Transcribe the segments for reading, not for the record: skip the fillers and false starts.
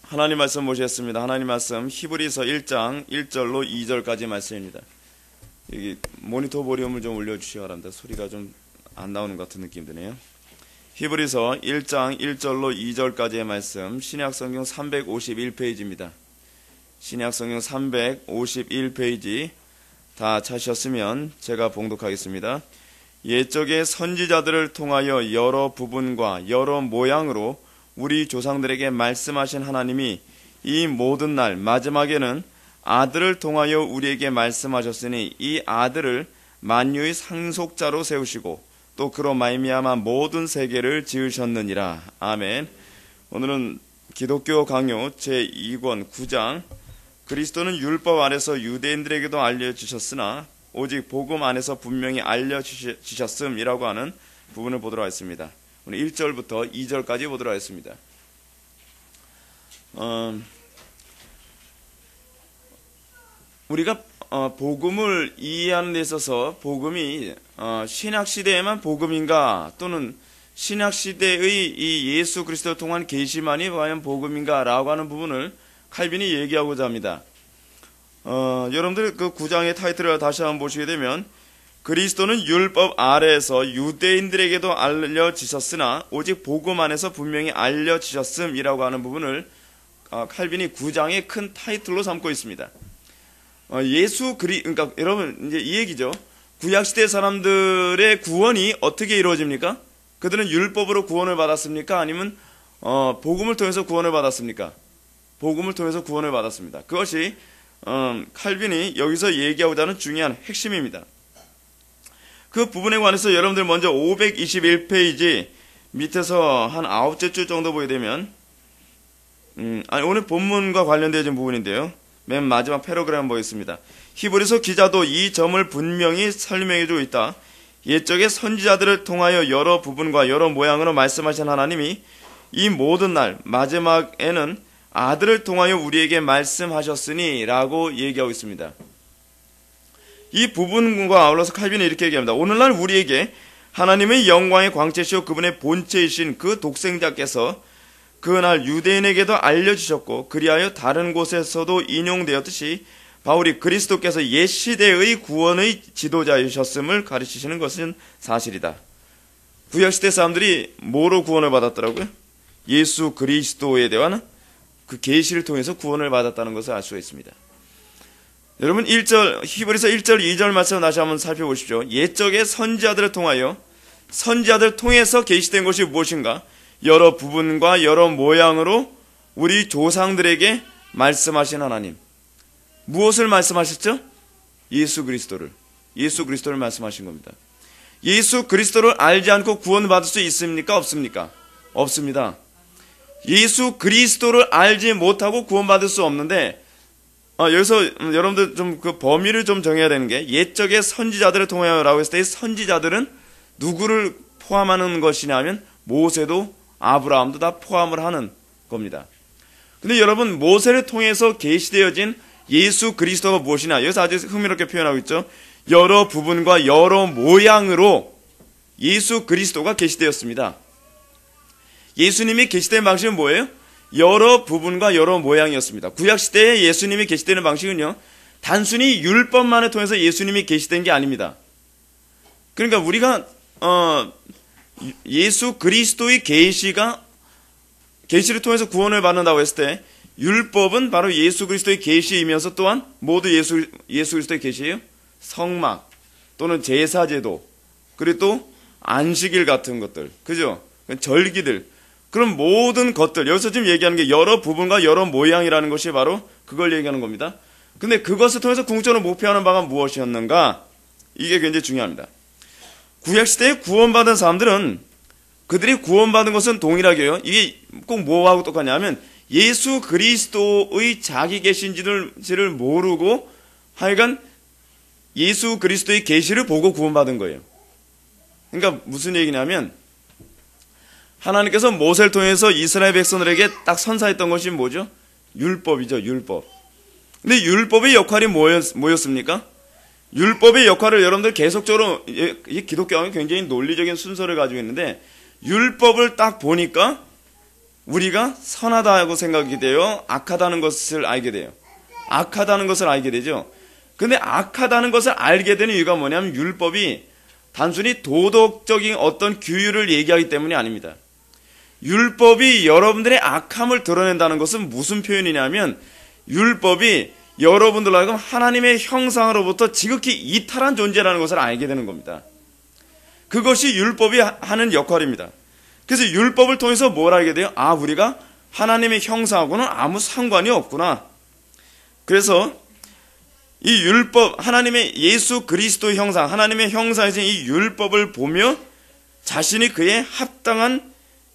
하나님 말씀 보시겠습니다. 하나님 말씀 히브리서 1장 1절로 2절까지 말씀입니다. 여기 모니터 볼륨을 좀 올려주시기 바랍니다. 소리가 좀 안 나오는 것 같은 느낌 드네요. 히브리서 1장 1절로 2절까지의 말씀, 신약성경 351페이지입니다. 신약성경 351페이지 다 찾으셨으면 제가 봉독하겠습니다. 옛적의 선지자들을 통하여 여러 부분과 여러 모양으로 우리 조상들에게 말씀하신 하나님이 이 모든 날 마지막에는 아들을 통하여 우리에게 말씀하셨으니 이 아들을 만유의 상속자로 세우시고 또 그로 말미암아 모든 세계를 지으셨느니라. 아멘. 오늘은 기독교 강요 제2권 9장 그리스도는 율법 안에서 유대인들에게도 알려주셨으나 오직 복음 안에서 분명히 알려주셨음이라고 하는 부분을 보도록 하겠습니다. 오늘 1절부터 2절까지 보도록 하겠습니다. 우리가 복음을 이해하는 데 있어서 복음이 신약시대에만 복음인가 또는 신약시대의 이 예수 그리스도를 통한 계시만이 과연 복음인가 라고 하는 부분을 칼빈이 얘기하고자 합니다. 여러분들 그 9장의 타이틀을 다시 한번 보시게 되면 그리스도는 율법 아래에서 유대인들에게도 알려지셨으나 오직 복음 안에서 분명히 알려지셨음이라고 하는 부분을 칼빈이 9장의 큰 타이틀로 삼고 있습니다. 그러니까 여러분 이제 이 얘기죠. 구약시대 사람들의 구원이 어떻게 이루어집니까? 그들은 율법으로 구원을 받았습니까? 아니면 복음을 통해서 구원을 받았습니까? 복음을 통해서 구원을 받았습니다. 그것이 칼빈이 여기서 얘기하고자 하는 중요한 핵심입니다. 그 부분에 관해서 여러분들 먼저 521페이지 밑에서 한 9째 줄 정도 보게 되면 오늘 본문과 관련되어진 부분인데요. 맨 마지막 패러그램 보겠습니다. 히브리서 기자도 이 점을 분명히 설명해주고 있다. 옛적의 선지자들을 통하여 여러 부분과 여러 모양으로 말씀하신 하나님이 이 모든 날 마지막에는 아들을 통하여 우리에게 말씀하셨으니 라고 얘기하고 있습니다. 이 부분과 아울러서 칼빈이 이렇게 얘기합니다. 오늘날 우리에게 하나님의 영광의 광채시오 그분의 본체이신 그 독생자께서 그날 유대인에게도 알려주셨고 그리하여 다른 곳에서도 인용되었듯이 바울이 그리스도께서 옛 시대의 구원의 지도자이셨음을 가르치시는 것은 사실이다. 구약시대 사람들이 뭐로 구원을 받았더라고요? 예수 그리스도에 대한 그 계시를 통해서 구원을 받았다는 것을 알 수가 있습니다. 여러분 히브리서 1절 2절 말씀을 다시 한번 살펴보십시오. 옛적의 선지자들을 통하여 선지자들을 통해서 계시된 것이 무엇인가? 여러 부분과 여러 모양으로 우리 조상들에게 말씀하신 하나님. 무엇을 말씀하셨죠? 예수 그리스도를 말씀하신 겁니다. 예수 그리스도를 알지 않고 구원받을 수 있습니까? 없습니까? 없습니다. 예수 그리스도를 알지 못하고 구원받을 수 없는데 여기서 여러분들 좀 그 범위를 좀 정해야 되는 게 옛적의 선지자들을 통하여라고 했을 때 선지자들은 누구를 포함하는 것이냐면 모세도 아브라함도 다 포함을 하는 겁니다. 근데 여러분 모세를 통해서 계시되어진 예수 그리스도가 무엇이냐 여기서 아주 흥미롭게 표현하고 있죠. 여러 부분과 여러 모양으로 예수 그리스도가 계시되었습니다. 예수님이 계시된 방식은 뭐예요? 여러 부분과 여러 모양이었습니다. 구약시대에 예수님이 계시되는 방식은요 단순히 율법만을 통해서 예수님이 계시된 게 아닙니다. 그러니까 우리가 예수 그리스도의 계시를 통해서 구원을 받는다고 했을 때 율법은 바로 예수 그리스도의 계시이면서 또한 모두 예수 그리스도의 계시예요. 성막 또는 제사제도 그리고 또 안식일 같은 것들 그죠? 절기들 그런 모든 것들 여기서 지금 얘기하는 게 여러 부분과 여러 모양이라는 것이 바로 그걸 얘기하는 겁니다. 근데 그것을 통해서 궁극적으로 목표하는 바가 무엇이었는가? 이게 굉장히 중요합니다. 구약시대에 구원받은 사람들은 그들이 구원받은 것은 동일하게요. 이게 꼭 뭐하고 똑같냐면 예수 그리스도의 자기 계신지를 모르고 하여간 예수 그리스도의 계시를 보고 구원받은 거예요. 그러니까 무슨 얘기냐면 하나님께서 모세를 통해서 이스라엘 백성들에게 딱 선사했던 것이 뭐죠? 율법이죠. 율법. 근데 율법의 역할이 뭐였습니까? 율법의 역할을 여러분들 계속적으로 이 기독교는 굉장히 논리적인 순서를 가지고 있는데 율법을 딱 보니까 우리가 선하다고 생각이 되어 악하다는 것을 알게 돼요. 악하다는 것을 알게 되죠. 근데 악하다는 것을 알게 되는 이유가 뭐냐면 율법이 단순히 도덕적인 어떤 규율을 얘기하기 때문이 아닙니다. 율법이 여러분들의 악함을 드러낸다는 것은 무슨 표현이냐면 율법이 여러분들로 하여금 하나님의 형상으로부터 지극히 이탈한 존재라는 것을 알게 되는 겁니다. 그것이 율법이 하는 역할입니다. 그래서 율법을 통해서 뭘 알게 돼요? 아, 우리가 하나님의 형상하고는 아무 상관이 없구나. 그래서 이 율법, 하나님의 예수 그리스도의 형상, 하나님의 형상에서 이 율법을 보며 자신이 그에 합당한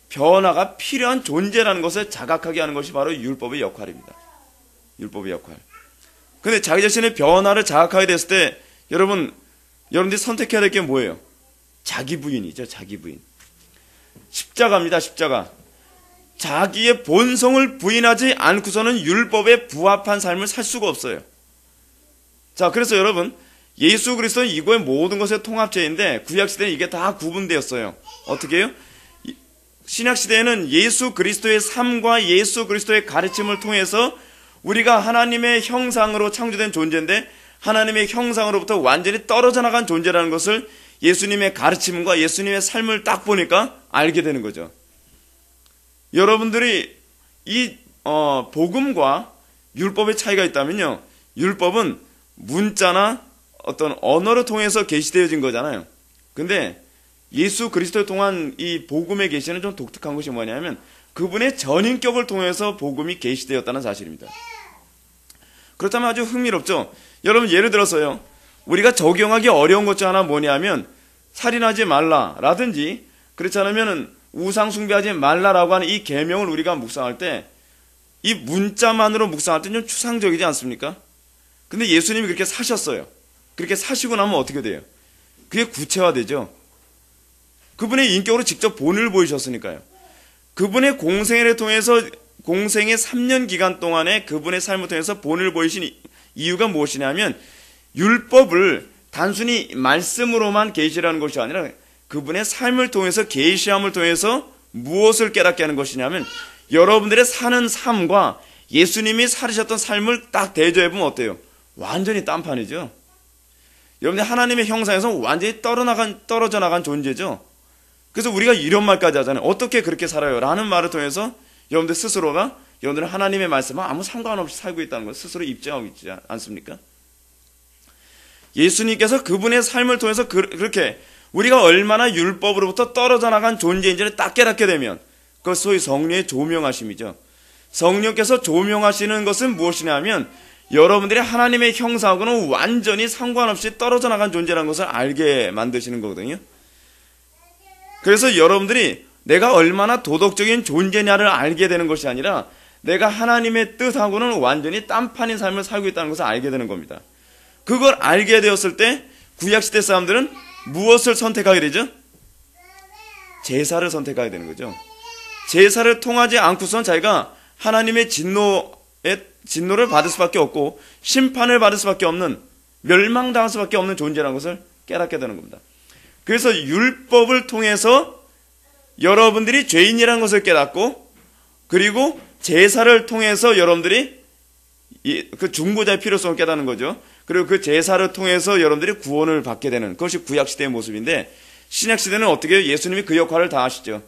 변화가 필요한 존재라는 것을 자각하게 하는 것이 바로 율법의 역할입니다. 율법의 역할. 근데 자기 자신의 변화를 자각하게 됐을 때 여러분들이 선택해야 될 게 뭐예요? 자기 부인이죠. 자기 부인. 십자가입니다. 십자가. 자기의 본성을 부인하지 않고서는 율법에 부합한 삶을 살 수가 없어요. 자, 그래서 여러분, 예수 그리스도는 이거의 모든 것의 통합체인데 구약시대는 이게 다 구분되었어요. 어떻게 해요? 신약시대에는 예수 그리스도의 삶과 예수 그리스도의 가르침을 통해서 우리가 하나님의 형상으로 창조된 존재인데 하나님의 형상으로부터 완전히 떨어져 나간 존재라는 것을 예수님의 가르침과 예수님의 삶을 딱 보니까 알게 되는 거죠. 여러분들이 이 복음과 율법의 차이가 있다면요, 율법은 문자나 어떤 언어를 통해서 계시되어진 거잖아요. 근데 예수 그리스도를 통한 이 복음의 계시는 좀 독특한 것이 뭐냐면 그분의 전인격을 통해서 복음이 계시되었다는 사실입니다. 그렇다면 아주 흥미롭죠. 여러분, 예를 들어서요, 우리가 적용하기 어려운 것 중 하나 뭐냐면 살인하지 말라라든지 그렇지 않으면 우상 숭배하지 말라라고 하는 이 계명을 우리가 묵상할 때 이 문자만으로 묵상할 때 좀 추상적이지 않습니까? 근데 예수님이 그렇게 사셨어요. 그렇게 사시고 나면 어떻게 돼요? 그게 구체화되죠. 그분의 인격으로 직접 본을 보이셨으니까요. 그분의 공생애를 통해서 공생의 3년 기간 동안에 그분의 삶을 통해서 본을 보이신 이유가 무엇이냐면 율법을 단순히 말씀으로만 계시라는 것이 아니라 그분의 삶을 통해서 계시함을 통해서 무엇을 깨닫게 하는 것이냐면 여러분들의 사는 삶과 예수님이 살으셨던 삶을 딱 대조해보면 어때요? 완전히 딴판이죠. 여러분들 하나님의 형상에서 완전히 떨어져 나간 존재죠. 그래서 우리가 이런 말까지 하잖아요. 어떻게 그렇게 살아요? 라는 말을 통해서 여러분들 스스로가 여러분들은 하나님의 말씀과 아무 상관없이 살고 있다는 걸 스스로 입증하고 있지 않습니까? 예수님께서 그분의 삶을 통해서 그렇게 우리가 얼마나 율법으로부터 떨어져 나간 존재인지를 딱 깨닫게 되면 그것 소위 성령의 조명하심이죠. 성령께서 조명하시는 것은 무엇이냐면 여러분들이 하나님의 형상하고는 완전히 상관없이 떨어져 나간 존재라는 것을 알게 만드시는 거거든요. 그래서 여러분들이 내가 얼마나 도덕적인 존재냐를 알게 되는 것이 아니라 내가 하나님의 뜻하고는 완전히 딴판인 삶을 살고 있다는 것을 알게 되는 겁니다. 그걸 알게 되었을 때 구약시대 사람들은 무엇을 선택하게 되죠? 제사를 선택하게 되는 거죠. 제사를 통하지 않고선 자기가 하나님의 진노를 받을 수밖에 없고 심판을 받을 수밖에 없는, 멸망당할 수밖에 없는 존재라는 것을 깨닫게 되는 겁니다. 그래서 율법을 통해서 여러분들이 죄인이라는 것을 깨닫고, 그리고 제사를 통해서 여러분들이 그 중보자의 필요성을 깨닫는 거죠. 그리고 그 제사를 통해서 여러분들이 구원을 받게 되는 그것이 구약시대의 모습인데, 신약시대는 어떻게 해요? 예수님이 그 역할을 다 하시죠.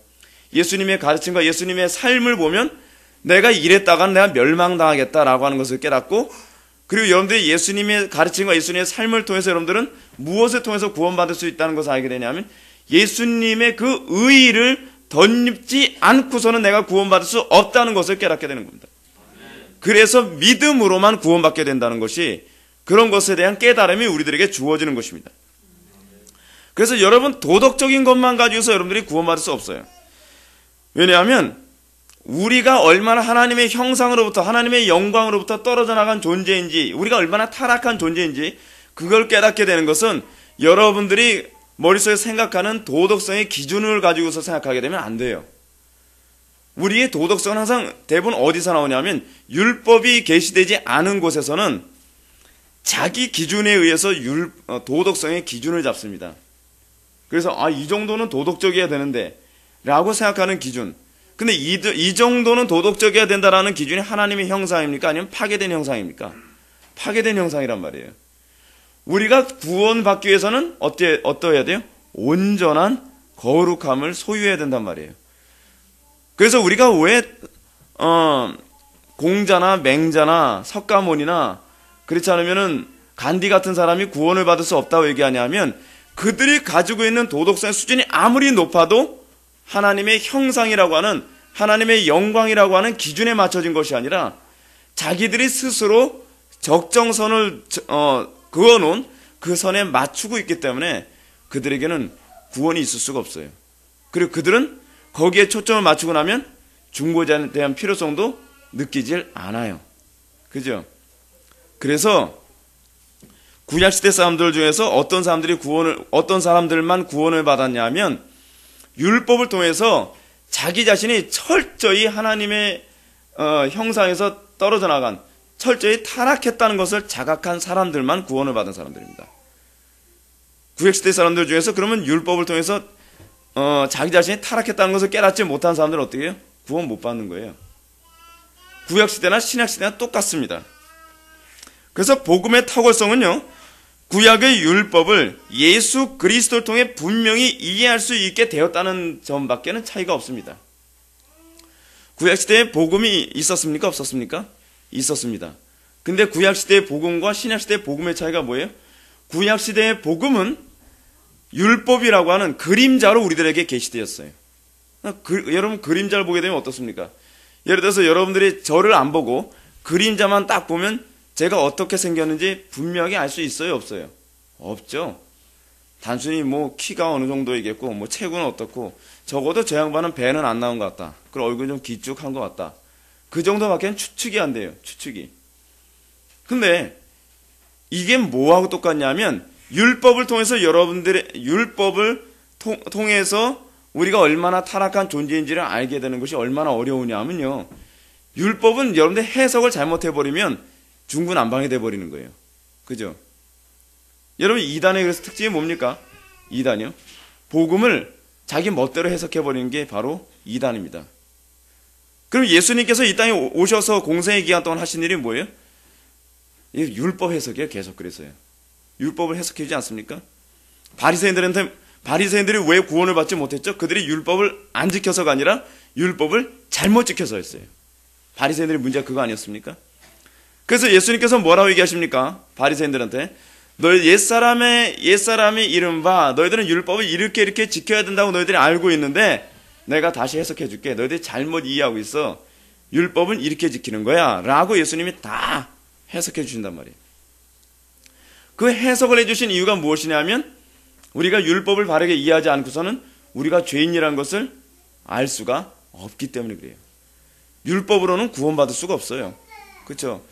예수님의 가르침과 예수님의 삶을 보면 내가 이랬다가는 내가 멸망당하겠다라고 하는 것을 깨닫고, 그리고 여러분들이 예수님의 가르침과 예수님의 삶을 통해서 여러분들은 무엇을 통해서 구원받을 수 있다는 것을 알게 되냐면 예수님의 그 의의를 덧입지 않고서는 내가 구원받을 수 없다는 것을 깨닫게 되는 겁니다. 그래서 믿음으로만 구원받게 된다는 것이, 그런 것에 대한 깨달음이 우리들에게 주어지는 것입니다. 그래서 여러분, 도덕적인 것만 가지고서 여러분들이 구원받을 수 없어요. 왜냐하면 우리가 얼마나 하나님의 형상으로부터, 하나님의 영광으로부터 떨어져 나간 존재인지, 우리가 얼마나 타락한 존재인지 그걸 깨닫게 되는 것은 여러분들이 머릿속에 생각하는 도덕성의 기준을 가지고서 생각하게 되면 안 돼요. 우리의 도덕성은 항상 대부분 어디서 나오냐면 율법이 계시되지 않은 곳에서는 자기 기준에 의해서 도덕성의 기준을 잡습니다. 그래서 이 정도는 도덕적이어야 되는데 라고 생각하는 기준, 근데 이 정도는 도덕적이어야 된다라는 기준이 하나님의 형상입니까? 아니면 파괴된 형상입니까? 파괴된 형상이란 말이에요. 우리가 구원받기 위해서는 어떠해야 돼요? 온전한 거룩함을 소유해야 된단 말이에요. 그래서 우리가 왜 공자나 맹자나 석가모니나 그렇지 않으면은 간디 같은 사람이 구원을 받을 수 없다고 얘기하냐면 그들이 가지고 있는 도덕성의 수준이 아무리 높아도 하나님의 형상이라고 하는 하나님의 영광이라고 하는 기준에 맞춰진 것이 아니라 자기들이 스스로 적정선을 그어놓은 그 선에 맞추고 있기 때문에 그들에게는 구원이 있을 수가 없어요. 그리고 그들은 거기에 초점을 맞추고 나면 중보자에 대한 필요성도 느끼질 않아요. 그죠? 그래서 구약시대 사람들 중에서 어떤 사람들만 구원을 받았냐면 율법을 통해서 자기 자신이 철저히 하나님의 형상에서 떨어져 나간 철저히 타락했다는 것을 자각한 사람들만 구원을 받은 사람들입니다. 구약시대 사람들 중에서 그러면 율법을 통해서 자기 자신이 타락했다는 것을 깨닫지 못한 사람들은 어떻게 해요? 구원 못 받는 거예요. 구약시대나 신약시대나 똑같습니다. 그래서 복음의 탁월성은요, 구약의 율법을 예수 그리스도를 통해 분명히 이해할 수 있게 되었다는 점밖에는 차이가 없습니다. 구약시대에 복음이 있었습니까? 없었습니까? 있었습니다. 근데 구약시대의 복음과 신약시대의 복음의 차이가 뭐예요? 구약시대의 복음은 율법이라고 하는 그림자로 우리들에게 계시되었어요. 여러분 그림자를 보게 되면 어떻습니까? 예를 들어서 여러분들이 저를 안 보고 그림자만 딱 보면 제가 어떻게 생겼는지 분명히 알 수 있어요? 없어요? 없죠. 단순히 뭐 키가 어느 정도이겠고 뭐 체구는 어떻고 적어도 저 양반은 배는 안 나온 것 같다. 그리고 얼굴이 좀 길쭉한 것 같다. 그 정도밖에 추측이 안 돼요. 추측이. 근데 이게 뭐하고 똑같냐면 율법을 통해서 율법을 통해서 우리가 얼마나 타락한 존재인지를 알게 되는 것이 얼마나 어려우냐면요. 율법은 여러분들 해석을 잘못해버리면 중구난방이 돼버리는 거예요. 그죠? 여러분 이단의 그래서 특징이 뭡니까? 이단이요? 복음을 자기 멋대로 해석해버리는 게 바로 이단입니다. 그럼 예수님께서 이 땅에 오셔서 공생의 기간 동안 하신 일이 뭐예요? 율법 해석이에요. 계속 그랬어요. 율법을 해석해주지 않습니까? 바리새인들이 왜 구원을 받지 못했죠? 그들이 율법을 안 지켜서가 아니라 율법을 잘못 지켜서였어요. 바리새인들의 문제가 그거 아니었습니까? 그래서 예수님께서 뭐라고 얘기하십니까? 바리새인들한테 너희 옛사람이 이른바 너희들은 율법을 이렇게 지켜야 된다고 너희들이 알고 있는데 내가 다시 해석해 줄게. 너희들이 잘못 이해하고 있어. 율법은 이렇게 지키는 거야 라고 예수님이 다 해석해 주신단 말이에요. 그 해석을 해주신 이유가 무엇이냐면 우리가 율법을 바르게 이해하지 않고서는 우리가 죄인이라는 것을 알 수가 없기 때문에 그래요. 율법으로는 구원받을 수가 없어요. 그렇죠?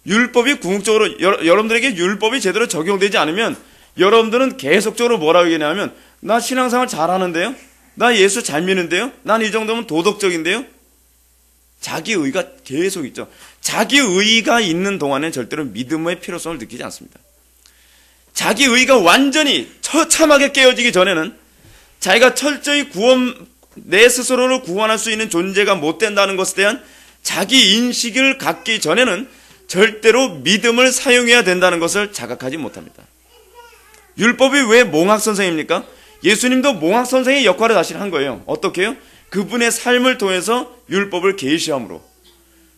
율법이 궁극적으로 여러분들에게 율법이 제대로 적용되지 않으면 여러분들은 계속적으로 뭐라고 얘기하냐면 나 신앙생활 잘하는데요? 나 예수 잘 믿는데요? 난 이 정도면 도덕적인데요? 자기 의가 계속 있죠. 자기 의가 있는 동안에 절대로 믿음의 필요성을 느끼지 않습니다. 자기 의가 완전히 처참하게 깨어지기 전에는 자기가 철저히 내 스스로를 구원할 수 있는 존재가 못 된다는 것에 대한 자기 인식을 갖기 전에는 절대로 믿음을 사용해야 된다는 것을 자각하지 못합니다. 율법이 왜 몽학선생입니까? 예수님도 몽학선생의 역할을 다시 한 거예요. 어떻게 해요? 그분의 삶을 통해서 율법을 계시함으로.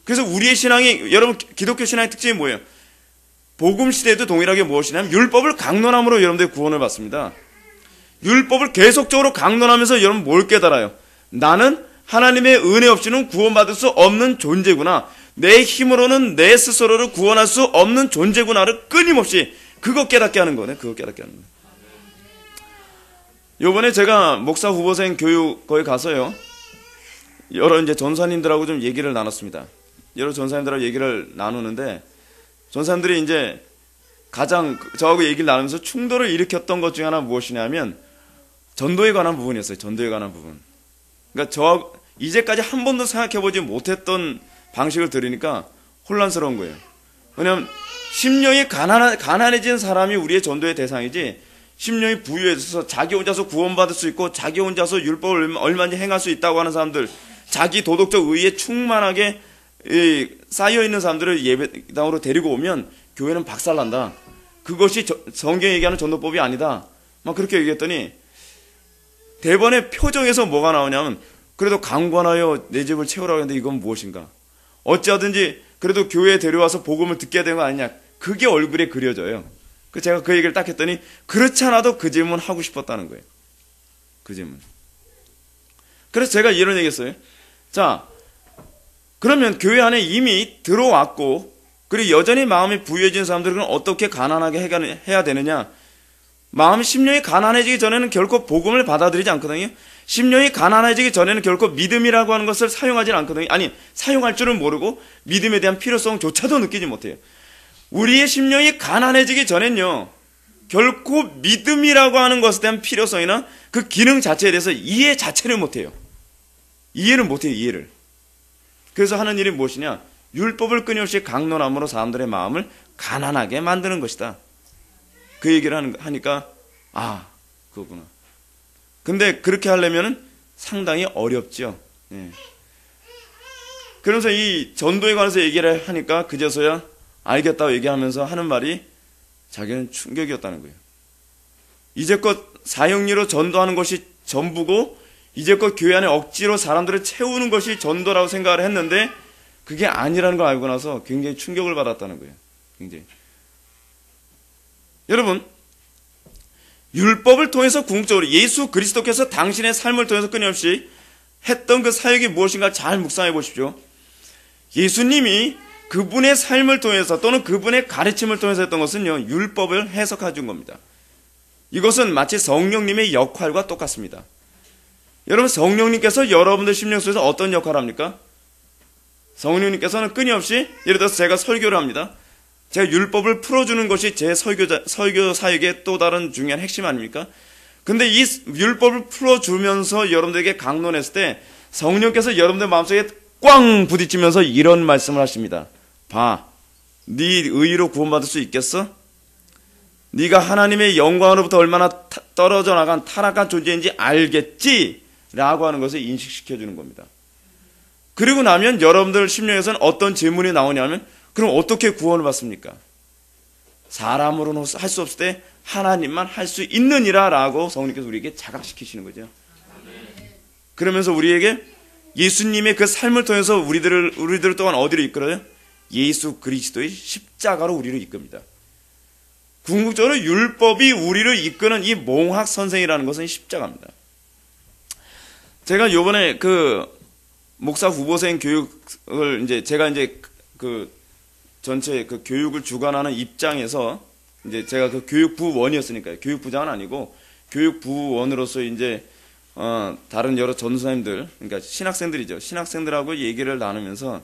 그래서 우리의 신앙이, 여러분 기독교 신앙의 특징이 뭐예요? 복음 시대에도 동일하게 무엇이냐면 율법을 강론함으로 여러분들이 구원을 받습니다. 율법을 계속적으로 강론하면서 여러분 뭘 깨달아요? 나는 하나님의 은혜 없이는 구원받을 수 없는 존재구나. 내 힘으로는 내 스스로를 구원할 수 없는 존재구나를 끊임없이 그거 깨닫게 하는 거네. 그거 깨닫게 하는 거네. 요번에 제가 목사 후보생 교육 거기 가서요. 여러 이제 전사님들하고 좀 얘기를 나눴습니다. 여러 전사님들하고 얘기를 나누는데 전사님들이 이제 가장 저하고 얘기를 나누면서 충돌을 일으켰던 것 중에 하나 무엇이냐면 전도에 관한 부분이었어요. 전도에 관한 부분. 그러니까 저하고 이제까지 한 번도 생각해보지 못했던 방식을 들으니까 혼란스러운 거예요. 왜냐하면 심령이 가난해진 사람이 우리의 전도의 대상이지 심령이 부유해져서 자기 혼자서 구원받을 수 있고 자기 혼자서 율법을 얼마든지 행할 수 있다고 하는 사람들 자기 도덕적 의에 충만하게 쌓여있는 사람들을 예배당으로 데리고 오면 교회는 박살난다. 그것이 성경이 얘기하는 전도법이 아니다. 막 그렇게 얘기했더니 대번에 표정에서 뭐가 나오냐면 그래도 강권하여 내 집을 채우라고 했는데 이건 무엇인가. 어찌하든지 그래도 교회에 데려와서 복음을 듣게 되는 거 아니냐. 그게 얼굴에 그려져요. 제가 그 얘기를 딱 했더니 그렇지 않아도 그 질문 하고 싶었다는 거예요. 그 질문. 그래서 제가 이런 얘기 했어요. 자, 그러면 교회 안에 이미 들어왔고 그리고 여전히 마음이 부유해진 사람들은 어떻게 가난하게 해야 되느냐. 마음이 심령이 가난해지기 전에는 결코 복음을 받아들이지 않거든요. 심령이 가난해지기 전에는 결코 믿음이라고 하는 것을 사용하지 않거든요. 아니, 사용할 줄은 모르고 믿음에 대한 필요성조차도 느끼지 못해요. 우리의 심령이 가난해지기 전엔요, 결코 믿음이라고 하는 것에 대한 필요성이나 그 기능 자체에 대해서 이해 자체를 못해요. 이해를 못해요, 이해를. 그래서 하는 일이 무엇이냐? 율법을 끊임없이 강론함으로 사람들의 마음을 가난하게 만드는 것이다. 그 얘기를 하니까 그거구나. 근데 그렇게 하려면 상당히 어렵죠. 예. 그러면서 이 전도에 관해서 얘기를 하니까 그제서야 알겠다고 얘기하면서 하는 말이 자기는 충격이었다는 거예요. 이제껏 사형리로 전도하는 것이 전부고 이제껏 교회 안에 억지로 사람들을 채우는 것이 전도라고 생각을 했는데 그게 아니라는 걸 알고 나서 굉장히 충격을 받았다는 거예요. 굉장히. 여러분, 율법을 통해서 궁극적으로 예수 그리스도께서 당신의 삶을 통해서 끊임없이 했던 그 사역이 무엇인가 잘 묵상해 보십시오. 예수님이 그분의 삶을 통해서 또는 그분의 가르침을 통해서 했던 것은요, 율법을 해석해 준 겁니다. 이것은 마치 성령님의 역할과 똑같습니다. 여러분, 성령님께서 여러분들 심령 속에서 어떤 역할을 합니까? 성령님께서는 끊임없이, 예를 들어서 제가 설교를 합니다. 제가 율법을 풀어주는 것이 제 설교 사역의 또 다른 중요한 핵심 아닙니까? 근데 이 율법을 풀어주면서 여러분들에게 강론했을 때 성령께서 여러분들 마음속에 꽝 부딪히면서 이런 말씀을 하십니다. 봐, 네 의의로 구원받을 수 있겠어? 네가 하나님의 영광으로부터 얼마나 떨어져 나간 타락한 존재인지 알겠지? 라고 하는 것을 인식시켜주는 겁니다. 그리고 나면 여러분들 심령에서는 어떤 질문이 나오냐면 그럼 어떻게 구원을 받습니까? 사람으로는 할 수 없을 때 하나님만 할 수 있느니라 라고 성령께서 우리에게 자각시키시는 거죠. 그러면서 우리에게 예수님의 그 삶을 통해서 우리들을 또한 어디로 이끌어요? 예수 그리스도의 십자가로 우리를 이끕니다. 궁극적으로 율법이 우리를 이끄는 이 몽학 선생이라는 것은 십자가입니다. 제가 요번에 그 목사 후보생 교육을 제가 그 전체 그 교육을 주관하는 입장에서 제가 그 교육부원이었으니까요. 교육부장은 아니고 교육부원으로서 다른 여러 전도사님들, 그러니까 신학생들이죠. 신학생들하고 얘기를 나누면서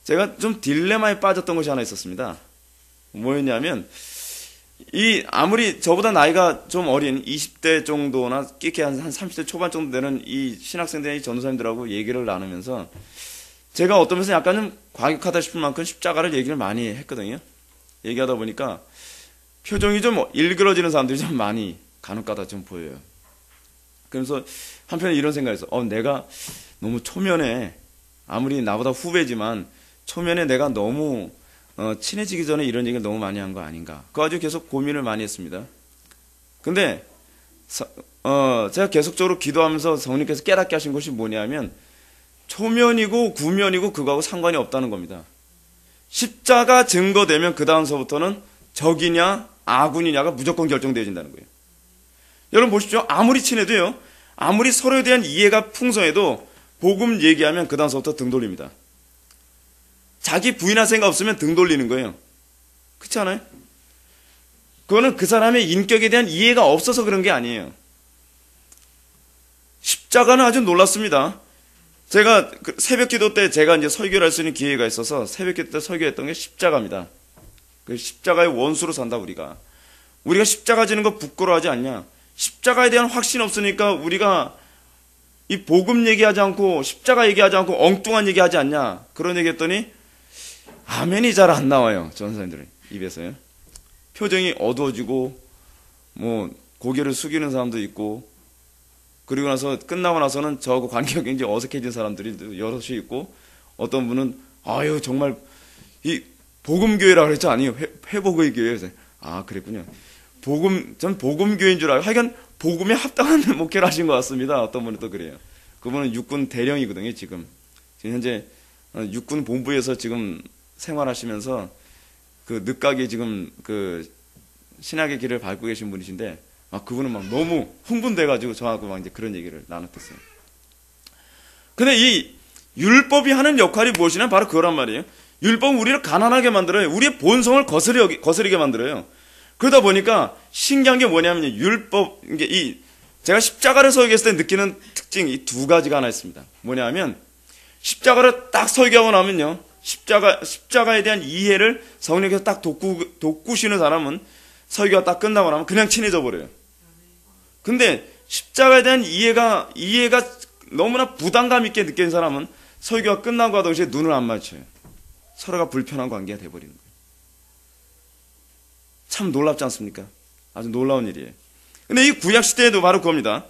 제가 좀 딜레마에 빠졌던 것이 하나 있었습니다. 뭐였냐면, 아무리 저보다 나이가 좀 어린 20대 정도나 끼게 한 30대 초반 정도 되는 이 신학생들이 전도사님들하고 얘기를 나누면서 제가 어떤 면에서 약간 좀 과격하다 싶을 만큼 십자가를 얘기를 많이 했거든요. 얘기하다 보니까 표정이 좀 일그러지는 사람들이 좀 많이 간혹가다 좀 보여요. 그래서 한편에 이런 생각이 있어. 내가 너무 초면에, 아무리 나보다 후배지만 초면에 내가 너무 친해지기 전에 이런 얘기를 너무 많이 한 거 아닌가. 그거 가지고 계속 고민을 많이 했습니다. 근데 제가 계속적으로 기도하면서 성령께서 깨닫게 하신 것이 뭐냐면 초면이고 구면이고 그거하고 상관이 없다는 겁니다. 십자가 증거되면 그 다음서부터는 적이냐 아군이냐가 무조건 결정되어진다는 거예요. 여러분 보십시오. 아무리 친해도요, 아무리 서로에 대한 이해가 풍성해도 복음 얘기하면 그 다음서부터 등 돌립니다. 자기 부인할 생각 없으면 등 돌리는 거예요. 그렇지 않아요? 그거는 그 사람의 인격에 대한 이해가 없어서 그런 게 아니에요. 십자가는 아주 놀랐습니다. 제가 새벽 기도 때 제가 설교를 할 수 있는 기회가 있어서 새벽 기도 때 설교했던 게 십자가입니다. 그 십자가의 원수로 산다, 우리가 십자가 지는 거 부끄러워하지 않냐? 십자가에 대한 확신 없으니까 우리가 이 복음 얘기하지 않고 십자가 얘기하지 않고 엉뚱한 얘기하지 않냐? 그런 얘기 했더니 아멘이 잘 안 나와요. 전사님들 입에서요. 표정이 어두워지고 고개를 숙이는 사람도 있고 그리고 나서 끝나고 나서는 저하고 관계가 굉장히 어색해진 사람들이 여럿이 있고, 어떤 분은 아유 정말 이 복음교회라 그랬죠? 아니요, 회복의 교회에서. 아, 그랬군요. 전 복음교회인 줄 알고, 하여간 복음에 합당한 목회를 하신 것 같습니다. 어떤 분은 또 그래요. 그분은 육군 대령이거든요. 지금 현재 육군 본부에서 지금 생활하시면서 그 늦가게 지금 그 신학의 길을 밟고 계신 분이신데, 그분은 막 너무 흥분돼가지고 저하고 막 이제 그런 얘기를 나눴었어요. 근데 이 율법이 하는 역할이 무엇이냐? 바로 그거란 말이에요. 율법은 우리를 가난하게 만들어요. 우리의 본성을 거스리게 만들어요. 그러다 보니까 신기한 게 뭐냐면, 율법, 이게 제가 십자가를 설교했을 때 느끼는 특징이 이 두 가지가 하나 있습니다. 뭐냐면, 십자가를 딱 설교하고 나면요, 십자가에 대한 이해를 성령께서 딱 돋구시는 사람은 설교가 딱 끝나고 나면 그냥 친해져 버려요. 근데 십자가에 대한 이해가 너무나 부담감 있게 느끼는 사람은 설교가 끝나고 동시에 눈을 안 맞춰요. 서로가 불편한 관계가 돼버리는 거예요. 참 놀랍지 않습니까? 아주 놀라운 일이에요. 근데 이 구약시대에도 바로 그겁니다.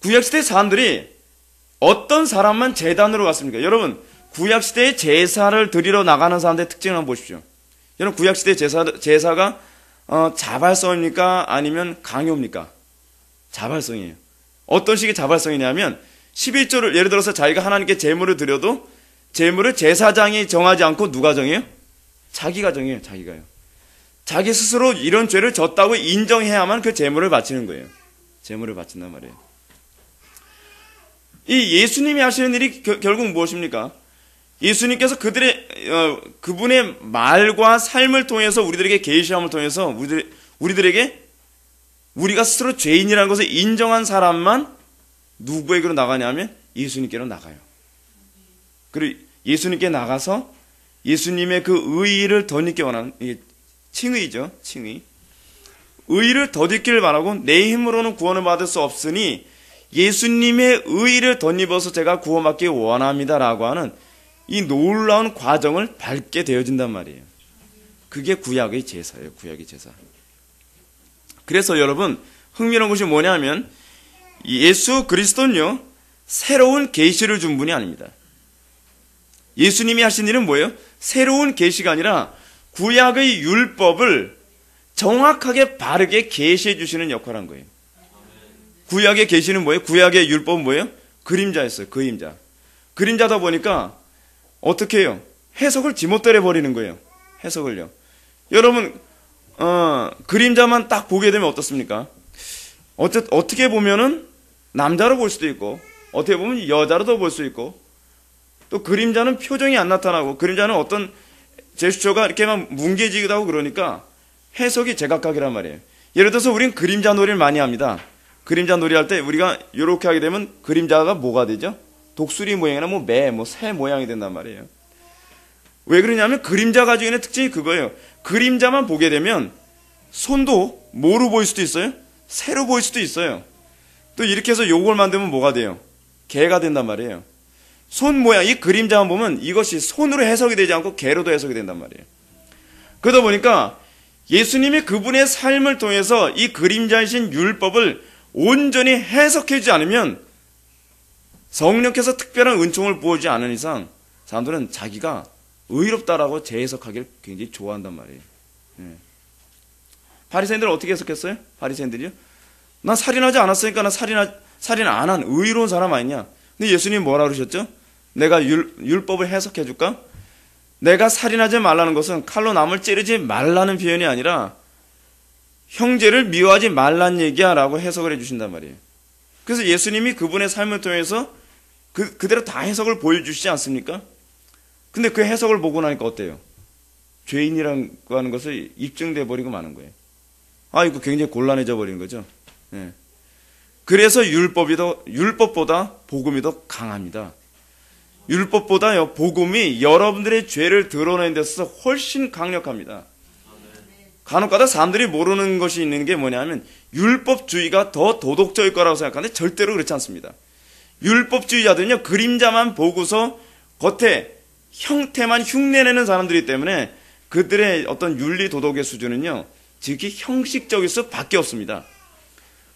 구약시대 사람들이 어떤 사람만 제단으로 갔습니까? 여러분, 구약시대에 제사를 드리러 나가는 사람들의 특징을 한번 보십시오. 여러분, 구약시대 제사가 자발성입니까? 아니면 강요입니까? 자발성이에요. 어떤 식의 자발성이냐면, 11조를 예를 들어서 자기가 하나님께 제물을 드려도 제물을 제사장이 정하지 않고 누가 정해요? 자기가 정해요. 자기가요. 자기 스스로 이런 죄를 졌다고 인정해야만 그 제물을 바치는 거예요. 제물을 바친단 말이에요. 이 예수님이 하시는 일이 결국 무엇입니까? 예수님께서 그분의 말과 삶을 통해서 우리들에게 계시함을 통해서 우리들에게 우리가 스스로 죄인이라는 것을 인정한 사람만 누구에게로 나가냐면 예수님께로 나가요. 그리고 예수님께 나가서 예수님의 그 의의를 덧입게 원하는, 이게 칭의죠. 칭의. 의의를 덧입기를 바라고, 내 힘으로는 구원을 받을 수 없으니 예수님의 의의를 덧입어서 제가 구원받기 원합니다라고 하는 이 놀라운 과정을 밟게 되어진단 말이에요. 그게 구약의 제사예요. 구약의 제사. 그래서 여러분, 흥미로운 것이 뭐냐면, 예수 그리스도는요, 새로운 계시를 준 분이 아닙니다. 예수님이 하신 일은 뭐예요? 새로운 계시가 아니라 구약의 율법을 정확하게 바르게 계시해 주시는 역할을 한 거예요. 구약의 계시는 뭐예요? 구약의 율법은 뭐예요? 그림자였어요. 그림자. 그림자다 보니까 어떻게 해요? 해석을 지멋대로 버리는 거예요. 해석을요. 여러분, 그림자만 딱 보게 되면 어떻습니까? 어떻게 보면은 남자로 볼 수도 있고, 어떻게 보면 여자로도 볼 수 있고, 또 그림자는 표정이 안 나타나고, 그림자는 어떤 제스처가 이렇게 막 뭉개지기도 하고 그러니까 해석이 제각각이란 말이에요. 예를 들어서 우리는 그림자 놀이를 많이 합니다. 그림자 놀이 할 때 우리가 이렇게 하게 되면 그림자가 뭐가 되죠? 독수리 모양이나 새 모양이 된단 말이에요. 왜 그러냐면 그림자 가지고 있는 특징이 그거예요. 그림자만 보게 되면 손도 뭐로 보일 수도 있어요? 새로 보일 수도 있어요. 또 이렇게 해서 요걸 만들면 뭐가 돼요? 개가 된단 말이에요. 손 모양, 이 그림자만 보면 이것이 손으로 해석이 되지 않고 개로도 해석이 된단 말이에요. 그러다 보니까 예수님이 그분의 삶을 통해서 이 그림자이신 율법을 온전히 해석해주지 않으면, 성령께서 특별한 은총을 부어주지 않은 이상 사람들은 자기가 의롭다라고 재해석하기를 굉장히 좋아한단 말이에요. 바리새인들은 어떻게 해석했어요? 바리새인들이요? 나 살인하지 않았으니까 나 살인 안 한 의로운 사람 아니냐? 근데 예수님이 뭐라 그러셨죠? 내가 율법을 해석해 줄까? 내가 살인하지 말라는 것은 칼로 남을 찌르지 말라는 표현이 아니라 형제를 미워하지 말란 얘기야 라고 해석을 해주신단 말이에요. 그래서 예수님이 그분의 삶을 통해서 그대로 다 해석을 보여주시지 않습니까? 근데 그 해석을 보고 나니까 어때요? 죄인이라고 하는 것을 입증돼 버리고 마는 거예요. 이거 굉장히 곤란해져 버리는 거죠. 예. 그래서 율법보다 복음이 더 강합니다. 율법보다요, 복음이 여러분들의 죄를 드러내는 데 있어서 훨씬 강력합니다. 간혹가다 사람들이 모르는 것이 있는 게 뭐냐면, 율법주의가 더 도덕적일 거라고 생각하는데 절대로 그렇지 않습니다. 율법주의자들은요, 그림자만 보고서 겉에 형태만 흉내내는 사람들이기 때문에 그들의 어떤 윤리 도덕의 수준은요, 즉히 형식적일 수밖에 없습니다.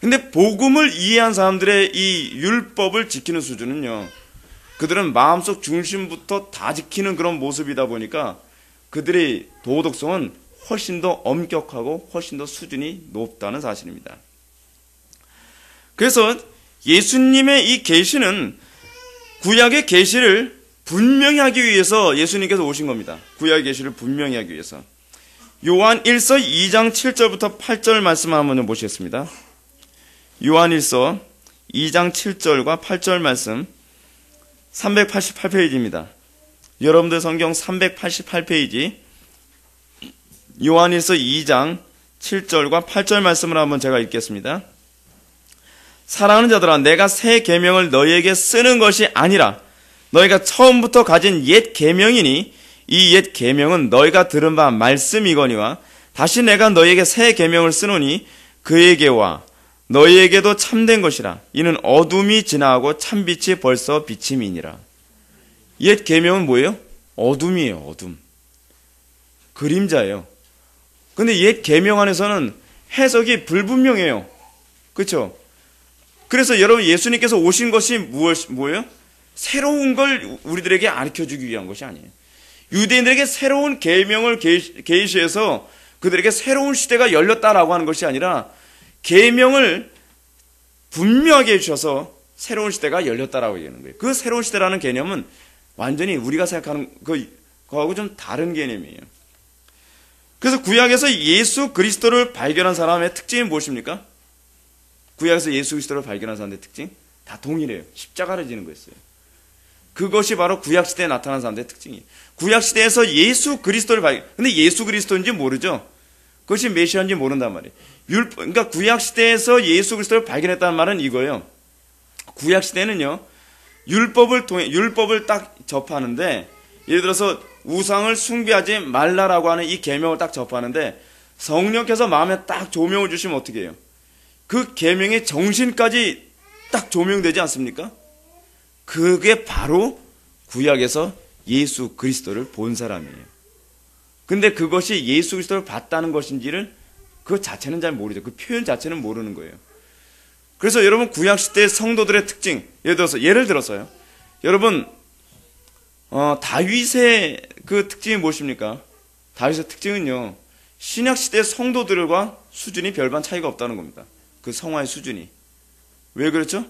근데 복음을 이해한 사람들의 이 율법을 지키는 수준은요, 그들은 마음속 중심부터 다 지키는 그런 모습이다 보니까 그들의 도덕성은 훨씬 더 엄격하고 훨씬 더 수준이 높다는 사실입니다. 그래서 예수님의 이 계시는 구약의 계시를 분명히 하기 위해서 예수님께서 오신 겁니다. 구약의 계시를 분명히 하기 위해서. 요한 1서 2장 7절부터 8절 말씀을 한번 보시겠습니다. 요한 1서 2장 7절과 8절 말씀 388페이지입니다. 여러분들 성경 388페이지 요한 1서 2장 7절과 8절 말씀을 한번 제가 읽겠습니다. 사랑하는 자들아, 내가 새 계명을 너희에게 쓰는 것이 아니라 너희가 처음부터 가진 옛 계명이니 이 옛 계명은 너희가 들은 바 말씀이거니와 다시 내가 너희에게 새 계명을 쓰노니 그에게와 너희에게도 참된 것이라. 이는 어둠이 지나가고 참빛이 벌써 비침이니라. 옛 계명은 뭐예요? 어둠이에요. 어둠. 그림자예요. 근데 옛 계명 안에서는 해석이 불분명해요. 그렇죠? 그래서 여러분, 예수님께서 오신 것이 뭐예요? 새로운 걸 우리들에게 가르쳐주기 위한 것이 아니에요. 유대인들에게 새로운 계명을 계시해서 그들에게 새로운 시대가 열렸다라고 하는 것이 아니라 계명을 분명하게 해주셔서 새로운 시대가 열렸다라고 얘기하는 거예요. 그 새로운 시대라는 개념은 완전히 우리가 생각하는 그거하고 좀 다른 개념이에요. 그래서 구약에서 예수 그리스도를 발견한 사람의 특징이 무엇입니까? 구약에서 예수 그리스도를 발견한 사람의 특징? 다 동일해요. 십자가를 지는 거였어요. 그것이 바로 구약시대에 나타난 사람들의 특징이에요. 구약시대에서 예수 그리스도를 근데 예수 그리스도인지 모르죠? 그것이 메시아인지 모른단 말이에요. 그러니까 구약시대에서 예수 그리스도를 발견했다는 말은 이거예요. 구약시대는요, 율법을 딱 접하는데, 예를 들어서 우상을 숭배하지 말라라고 하는 이 계명을 딱 접하는데, 성령께서 마음에 딱 조명을 주시면 어떻게 해요? 그 계명의 정신까지 딱 조명되지 않습니까? 그게 바로 구약에서 예수 그리스도를 본 사람이에요. 근데 그것이 예수 그리스도를 봤다는 것인지를 그 자체는 잘 모르죠. 그 표현 자체는 모르는 거예요. 그래서 여러분, 구약시대 성도들의 특징, 예를 들어서요. 여러분, 다윗의 그 특징이 무엇입니까? 다윗의 특징은요, 신약시대 성도들과 수준이 별반 차이가 없다는 겁니다. 그 성화의 수준이. 왜 그렇죠?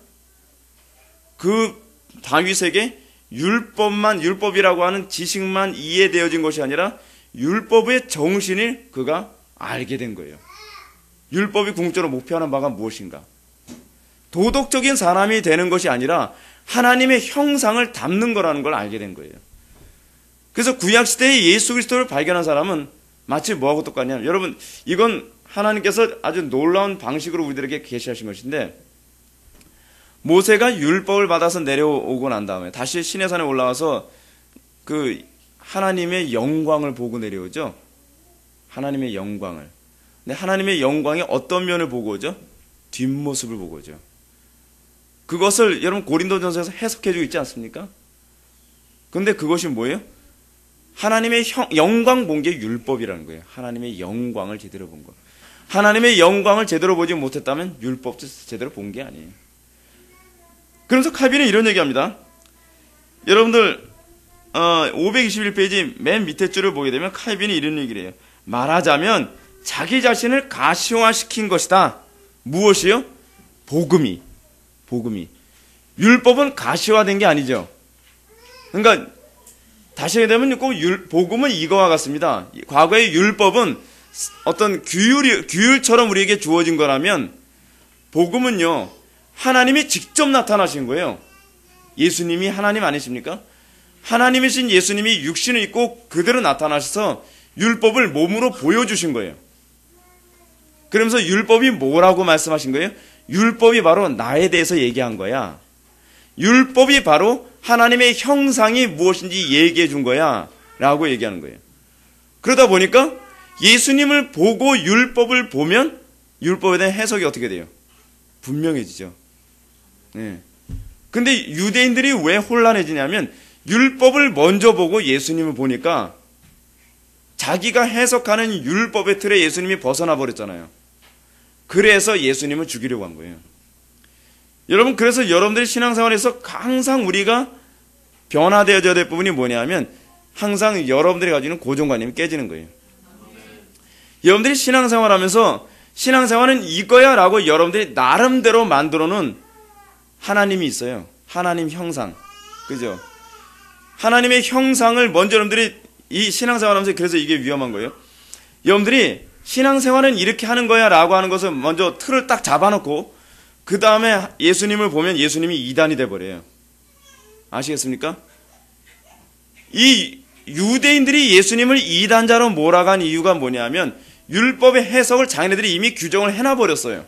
그 다윗에게 율법이라고 하는 지식만 이해되어진 것이 아니라 율법의 정신을 그가 알게 된 거예요. 율법이 궁극적으로 목표하는 바가 무엇인가? 도덕적인 사람이 되는 것이 아니라 하나님의 형상을 담는 거라는 걸 알게 된 거예요. 그래서 구약시대에 예수 그리스도를 발견한 사람은 마치 뭐하고 똑같냐면, 여러분, 이건 하나님께서 아주 놀라운 방식으로 우리들에게 계시하신 것인데, 모세가 율법을 받아서 내려오고 난 다음에 다시 시내산에 올라와서 그 하나님의 영광을 보고 내려오죠. 하나님의 영광을. 근데 하나님의 영광이 어떤 면을 보고 오죠? 뒷모습을 보고 오죠. 그것을 여러분 고린도전서에서 해석해주고 있지 않습니까? 근데 그것이 뭐예요? 하나님의 영광 본 게 율법이라는 거예요. 하나님의 영광을 제대로 본 거. 하나님의 영광을 제대로 보지 못했다면 율법도 제대로 본 게 아니에요. 그러면서 칼빈은 이런 얘기합니다. 여러분들 521페이지 맨 밑에 줄을 보게 되면 칼빈이 이런 얘기를 해요. 말하자면 자기 자신을 가시화시킨 것이다. 무엇이요? 복음이. 율법은 가시화된 게 아니죠. 그러니까 다시 얘기하면 꼭 복음은 이거와 같습니다. 과거의 율법은 어떤 규율처럼 우리에게 주어진 거라면, 복음은요, 하나님이 직접 나타나신 거예요. 예수님이 하나님 아니십니까? 하나님이신 예수님이 육신을 입고 그대로 나타나셔서 율법을 몸으로 보여주신 거예요. 그러면서 율법이 뭐라고 말씀하신 거예요? 율법이 바로 나에 대해서 얘기한 거야. 율법이 바로 하나님의 형상이 무엇인지 얘기해 준 거야 라고 얘기하는 거예요. 그러다 보니까 예수님을 보고 율법을 보면 율법에 대한 해석이 어떻게 돼요? 분명해지죠. 네. 근데 유대인들이 왜 혼란해지냐면, 율법을 먼저 보고 예수님을 보니까 자기가 해석하는 율법의 틀에 예수님이 벗어나 버렸잖아요. 그래서 예수님을 죽이려고 한 거예요. 여러분, 그래서 여러분들이 신앙생활에서 항상 우리가 변화되어져야 될 부분이 뭐냐면 항상 여러분들이 가지고 있는 고정관념이 깨지는 거예요. 여러분들이 신앙생활하면서 신앙생활은 이거야 라고 여러분들이 나름대로 만들어 놓은 하나님이 있어요. 하나님 형상. 그죠? 하나님의 형상을 먼저 여러분들이 이 신앙생활하면서, 그래서 이게 위험한 거예요. 여러분들이 신앙생활은 이렇게 하는 거야 라고 하는 것을 먼저 틀을 딱 잡아놓고 그 다음에 예수님을 보면 예수님이 이단이 돼버려요. 아시겠습니까? 이 유대인들이 예수님을 이단자로 몰아간 이유가 뭐냐면 율법의 해석을 자기네들이 이미 규정을 해놔버렸어요.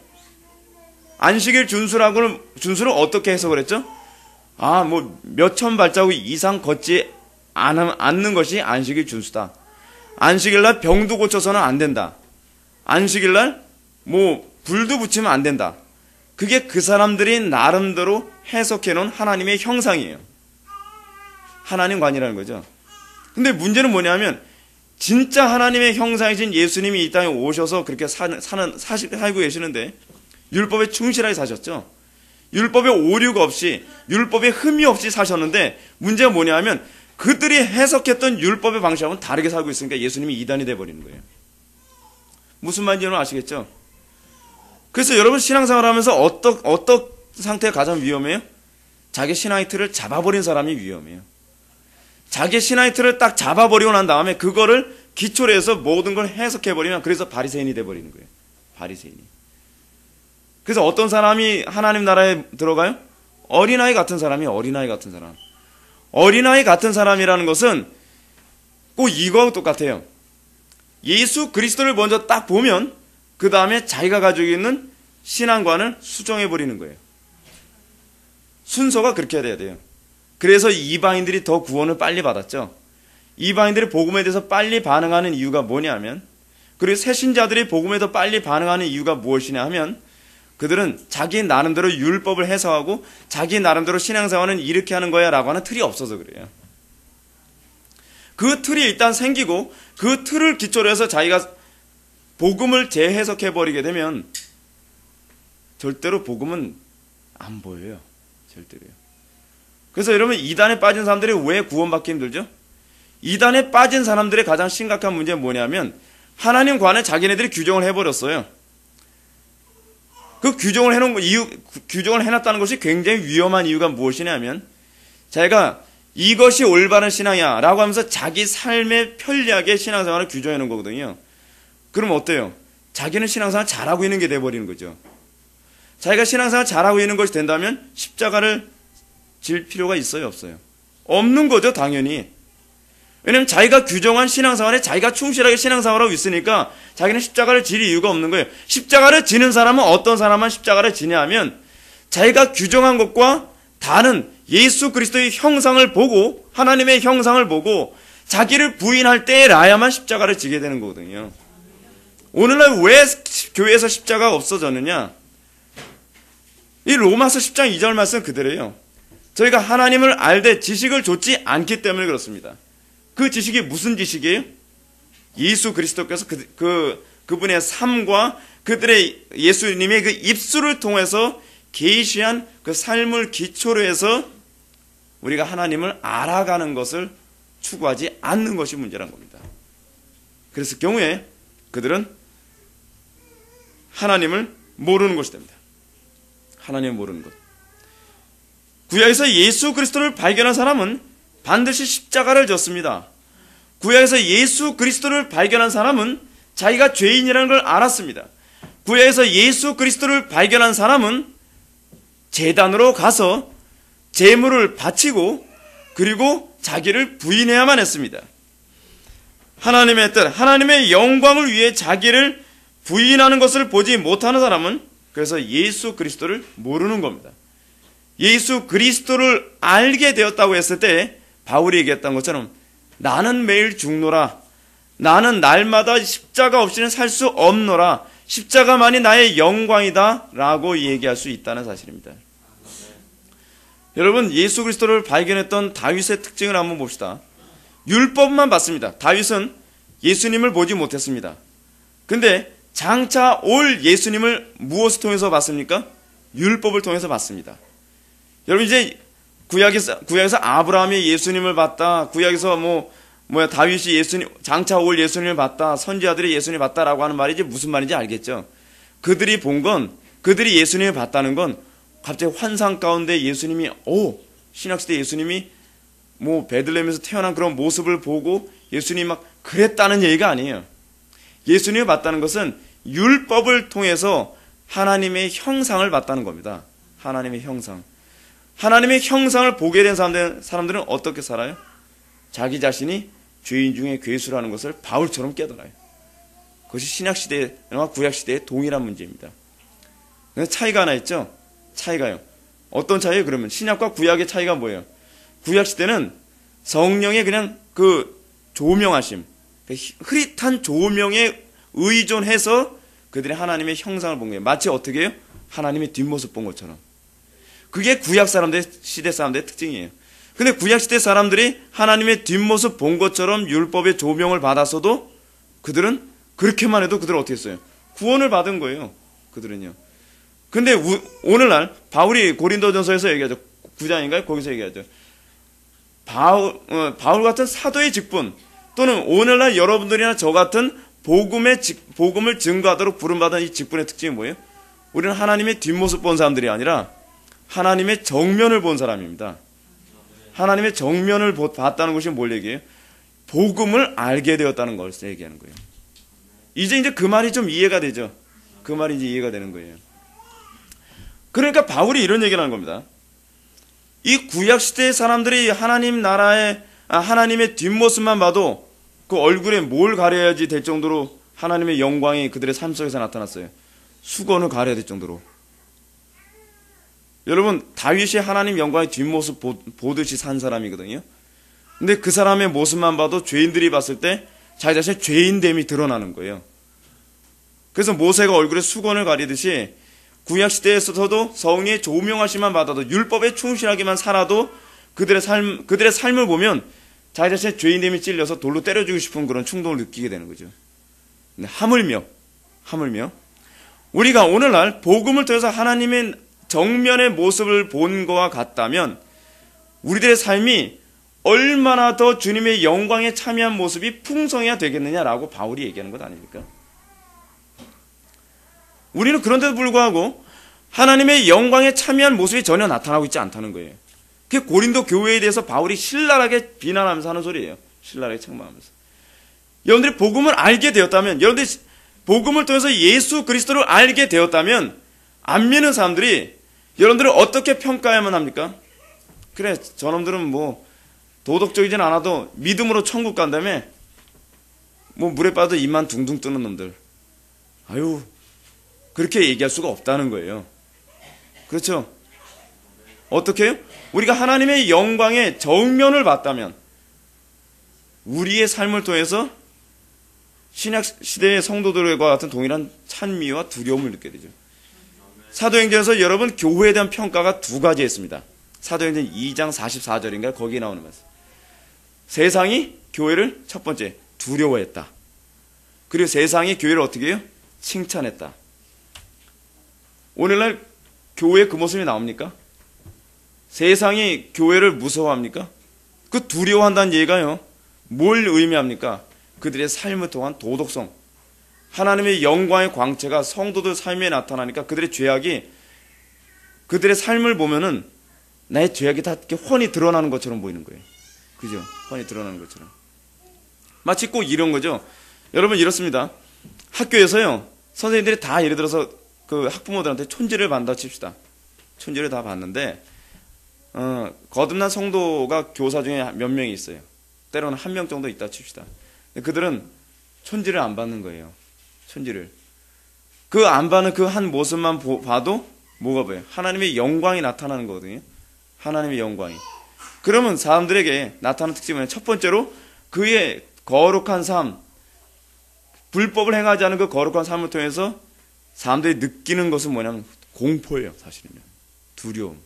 안식일 준수를 어떻게 해석을 했죠? 뭐 몇천 발자국 이상 걷지 않는 것이 안식일 준수다. 안식일날 병도 고쳐서는 안 된다. 안식일날 뭐 불도 붙이면 안 된다. 그게 그 사람들이 나름대로 해석해놓은 하나님의 형상이에요. 하나님관이라는 거죠. 근데 문제는 뭐냐면 진짜 하나님의 형상이신 예수님이 이 땅에 오셔서 그렇게 살고 계시는데 율법에 충실하게 사셨죠. 율법에 오류가 없이, 율법에 흠이 없이 사셨는데 문제가 뭐냐면 그들이 해석했던 율법의 방식하고는 다르게 살고 있으니까 예수님이 이단이 돼버리는 거예요. 무슨 말인지 여러분 아시겠죠? 그래서 여러분 신앙생활 하면서 어떤 상태가 가장 위험해요? 자기 신앙의 틀을 잡아버린 사람이 위험해요. 자기 신앙의 틀을 딱 잡아버리고 난 다음에 그거를 기초로 해서 모든 걸 해석해버리면 그래서 바리새인이 돼버리는 거예요. 바리새인이. 그래서 어떤 사람이 하나님 나라에 들어가요? 어린아이 같은 사람이 어린아이 같은 사람. 어린아이 같은 사람이라는 것은 꼭 이거하고 똑같아요. 예수 그리스도를 먼저 딱 보면 그 다음에 자기가 가지고 있는 신앙관을 수정해버리는 거예요. 순서가 그렇게 돼야 돼요. 그래서 이방인들이 더 구원을 빨리 받았죠. 이방인들이 복음에 대해서 빨리 반응하는 이유가 뭐냐면, 그리고 새신자들이 복음에 더 빨리 반응하는 이유가 무엇이냐 하면 그들은 자기 나름대로 율법을 해석하고 자기 나름대로 신앙생활은 이렇게 하는 거야 라고 하는 틀이 없어서 그래요. 그 틀이 일단 생기고 그 틀을 기초로 해서 자기가 복음을 재해석해버리게 되면 절대로 복음은 안 보여요. 절대로요. 그래서 여러분 이단에 빠진 사람들이 왜 구원받기 힘들죠? 이단에 빠진 사람들의 가장 심각한 문제는 뭐냐면 하나님 관에 자기네들이 규정을 해버렸어요. 그 규정을 해놓은 이유, 규정을 해놨다는 것이 굉장히 위험한 이유가 무엇이냐면 자기가 이것이 올바른 신앙이야 라고 하면서 자기 삶의 편리하게 신앙생활을 규정해 놓은 거거든요. 그럼 어때요? 자기는 신앙생활 잘하고 있는 게 돼버리는 거죠. 자기가 신앙생활 잘하고 있는 것이 된다면 십자가를 질 필요가 있어요? 없어요? 없는 거죠, 당연히. 왜냐면 자기가 규정한 신앙생활에 자기가 충실하게 신앙생활하고 있으니까 자기는 십자가를 질 이유가 없는 거예요. 십자가를 지는 사람은 어떤 사람만 십자가를 지냐 하면 자기가 규정한 것과 다른 예수 그리스도의 형상을 보고 하나님의 형상을 보고 자기를 부인할 때라야만 십자가를 지게 되는 거거든요. 오늘날 왜 교회에서 십자가가 없어졌느냐? 이 로마서 10장 2절 말씀 그대로예요. 저희가 하나님을 알되 지식을 좇지 않기 때문에 그렇습니다. 그 지식이 무슨 지식이에요? 예수 그리스도께서 그분의 삶과 그들의 예수님의 그 입술을 통해서 계시한 그 삶을 기초로 해서 우리가 하나님을 알아가는 것을 추구하지 않는 것이 문제란 겁니다. 그래서 경우에 그들은 하나님을 모르는 것이 됩니다. 하나님을 모르는 것. 구약에서 예수 그리스도를 발견한 사람은 반드시 십자가를 졌습니다. 구약에서 예수 그리스도를 발견한 사람은 자기가 죄인이라는 걸 알았습니다. 구약에서 예수 그리스도를 발견한 사람은 제단으로 가서 제물을 바치고 그리고 자기를 부인해야만 했습니다. 하나님의 뜻, 하나님의 영광을 위해 자기를 부인하는 것을 보지 못하는 사람은 그래서 예수 그리스도를 모르는 겁니다. 예수 그리스도를 알게 되었다고 했을 때 바울이 얘기했던 것처럼 나는 매일 죽노라. 나는 날마다 십자가 없이는 살 수 없노라. 십자가만이 나의 영광이다 라고 얘기할 수 있다는 사실입니다. 여러분 예수 그리스도를 발견했던 다윗의 특징을 한번 봅시다. 율법만 봤습니다. 다윗은 예수님을 보지 못했습니다. 근데 장차 올 예수님을 무엇을 통해서 봤습니까? 율법을 통해서 봤습니다. 여러분 이제 구약에서 아브라함이 예수님을 봤다. 구약에서 다윗이 장차 올 예수님을 봤다. 선지자들이 예수님을 봤다라고 하는 말이 이제 무슨 말인지 알겠죠? 그들이 예수님을 봤다는 건 갑자기 환상 가운데 예수님이, 신약시대 예수님이 베들레헴에서 태어난 그런 모습을 보고 예수님이 막 그랬다는 얘기가 아니에요. 예수님을 봤다는 것은 율법을 통해서 하나님의 형상을 봤다는 겁니다. 하나님의 형상. 하나님의 형상을 보게 된 사람들은 어떻게 살아요? 자기 자신이 죄인 중에 괴수라는 것을 바울처럼 깨달아요. 그것이 신약시대와 구약시대의 동일한 문제입니다. 근데 차이가 하나 있죠? 차이가요. 어떤 차이예요? 그러면 신약과 구약의 차이가 뭐예요? 구약시대는 성령의 그냥 그 조명하심, 흐릿한 조명에 의존해서 그들이 하나님의 형상을 본 거예요. 마치 어떻게 해요? 하나님의 뒷모습 본 것처럼. 그게 구약 시대 사람들의 특징이에요. 근데 구약시대 사람들이 하나님의 뒷모습 본 것처럼 율법의 조명을 받았어도 그들은 그렇게만 해도 그들은 어떻게 했어요? 구원을 받은 거예요. 그들은요. 근데 오늘날 바울이 고린도전서에서 얘기하죠. 9장인가요? 거기서 얘기하죠. 바울 같은 사도의 직분 또는 오늘날 여러분들이나 저 같은 복음을 증거하도록 부름받은 이 직분의 특징이 뭐예요? 우리는 하나님의 뒷모습 본 사람들이 아니라 하나님의 정면을 본 사람입니다. 하나님의 정면을 봤다는 것이 뭘 얘기해요? 복음을 알게 되었다는 걸 얘기하는 거예요. 이제 그 말이 좀 이해가 되죠. 그 말이 이제 이해가 되는 거예요. 그러니까 바울이 이런 얘기를 하는 겁니다. 이 구약시대의 사람들이 하나님의 뒷모습만 봐도 그 얼굴에 뭘 가려야지 될 정도로 하나님의 영광이 그들의 삶 속에서 나타났어요. 수건을 가려야 될 정도로. 여러분, 다윗이 하나님 영광의 뒷모습 보듯이 산 사람이거든요. 근데 그 사람의 모습만 봐도 죄인들이 봤을 때 자기 자신의 죄인됨이 드러나는 거예요. 그래서 모세가 얼굴에 수건을 가리듯이 구약시대에서도 성령의 조명하심만 받아도 율법에 충실하게만 살아도 그들의 삶을 보면 자기 자신의 죄인됨이 찔려서 돌로 때려주고 싶은 그런 충동을 느끼게 되는 거죠. 근데 하물며 우리가 오늘날 복음을 통해서 하나님의 정면의 모습을 본 것과 같다면 우리들의 삶이 얼마나 더 주님의 영광에 참여한 모습이 풍성해야 되겠느냐라고 바울이 얘기하는 것 아닙니까? 우리는 그런데도 불구하고 하나님의 영광에 참여한 모습이 전혀 나타나고 있지 않다는 거예요. 그게 고린도 교회에 대해서 바울이 신랄하게 비난하면서 하는 소리예요. 신랄하게 책망하면서. 여러분들이 복음을 알게 되었다면, 여러분들이 복음을 통해서 예수 그리스도를 알게 되었다면 안 믿는 사람들이 여러분들을 어떻게 평가해야만 합니까? 그래, 저놈들은 도덕적이진 않아도 믿음으로 천국 간다며 물에 빠져 입만 둥둥 뜨는 놈들. 아유, 그렇게 얘기할 수가 없다는 거예요. 그렇죠? 어떻게 해요? 우리가 하나님의 영광의 정면을 봤다면 우리의 삶을 통해서 신약시대의 성도들과 같은 동일한 찬미와 두려움을 느끼게 되죠. 사도행전에서 여러분 교회에 대한 평가가 두 가지 있습니다. 사도행전 2장 44절인가 거기에 나오는 말씀. 세상이 교회를 첫 번째 두려워했다. 그리고 세상이 교회를 어떻게 해요? 칭찬했다. 오늘날 교회에 그 모습이 나옵니까? 세상이 교회를 무서워합니까? 그 두려워한다는 얘기가요. 뭘 의미합니까? 그들의 삶을 통한 도덕성. 하나님의 영광의 광채가 성도들 삶에 나타나니까 그들의 죄악이 그들의 삶을 보면은 나의 죄악이 다 이렇게 훤히 드러나는 것처럼 보이는 거예요. 그죠? 훤히 드러나는 것처럼. 마치 꼭 이런 거죠. 여러분 이렇습니다. 학교에서요. 선생님들이 다 예를 들어서 그 학부모들한테 촌지를 받는다 칩시다. 촌지를 다 받는데 거듭난 성도가 교사 중에 몇 명이 있어요. 때로는 한 명 정도 있다 칩시다. 그들은 촌지를 안 받는 거예요. 촌지를. 그 안 받는 그 한 모습만 봐도 뭐가 보여요? 하나님의 영광이 나타나는 거거든요. 하나님의 영광이. 그러면 사람들에게 나타나는 특징은 뭐냐면 첫 번째로 그의 거룩한 삶, 불법을 행하지 않은 그 거룩한 삶을 통해서 사람들이 느끼는 것은 뭐냐면 공포예요. 사실은요. 두려움.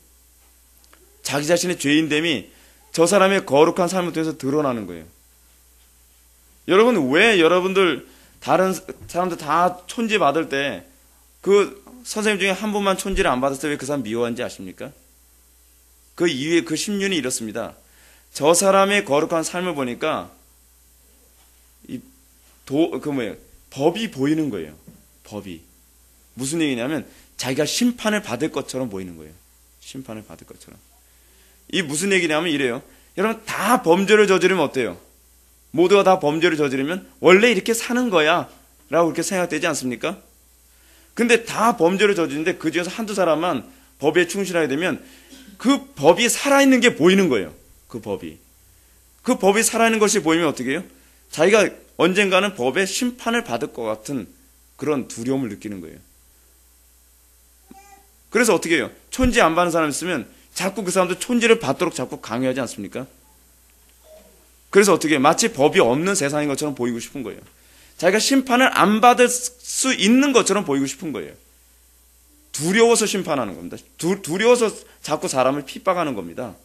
자기 자신의 죄인됨이 저 사람의 거룩한 삶을 통해서 드러나는 거예요. 여러분 왜 여러분들 다른 사람들 다 촌지 받을 때 그 선생님 중에 한 분만 촌지를 안 받았을 때 왜 그 사람 미워한지 아십니까? 그 이유의 그 심리는 이렇습니다. 저 사람의 거룩한 삶을 보니까 법이 보이는 거예요. 법이. 무슨 얘기냐면 자기가 심판을 받을 것처럼 보이는 거예요. 심판을 받을 것처럼. 이 무슨 얘기냐면 이래요. 여러분 다 범죄를 저지르면 어때요? 모두가 다 범죄를 저지르면 원래 이렇게 사는 거야 라고 그렇게 생각되지 않습니까? 근데 다 범죄를 저지르는데 그 중에서 한두 사람만 법에 충실하게 되면 그 법이 살아있는 게 보이는 거예요. 그 법이. 그 법이 살아있는 것이 보이면 어떻게 해요? 자기가 언젠가는 법의 심판을 받을 것 같은 그런 두려움을 느끼는 거예요. 그래서 어떻게 해요? 촌지 안 받는 사람 있으면 자꾸 그 사람도 촌지를 받도록 자꾸 강요하지 않습니까? 그래서 어떻게 해요? 마치 법이 없는 세상인 것처럼 보이고 싶은 거예요. 자기가 심판을 안 받을 수 있는 것처럼 보이고 싶은 거예요. 두려워서 심판하는 겁니다. 두려워서 자꾸 사람을 핍박하는 겁니다.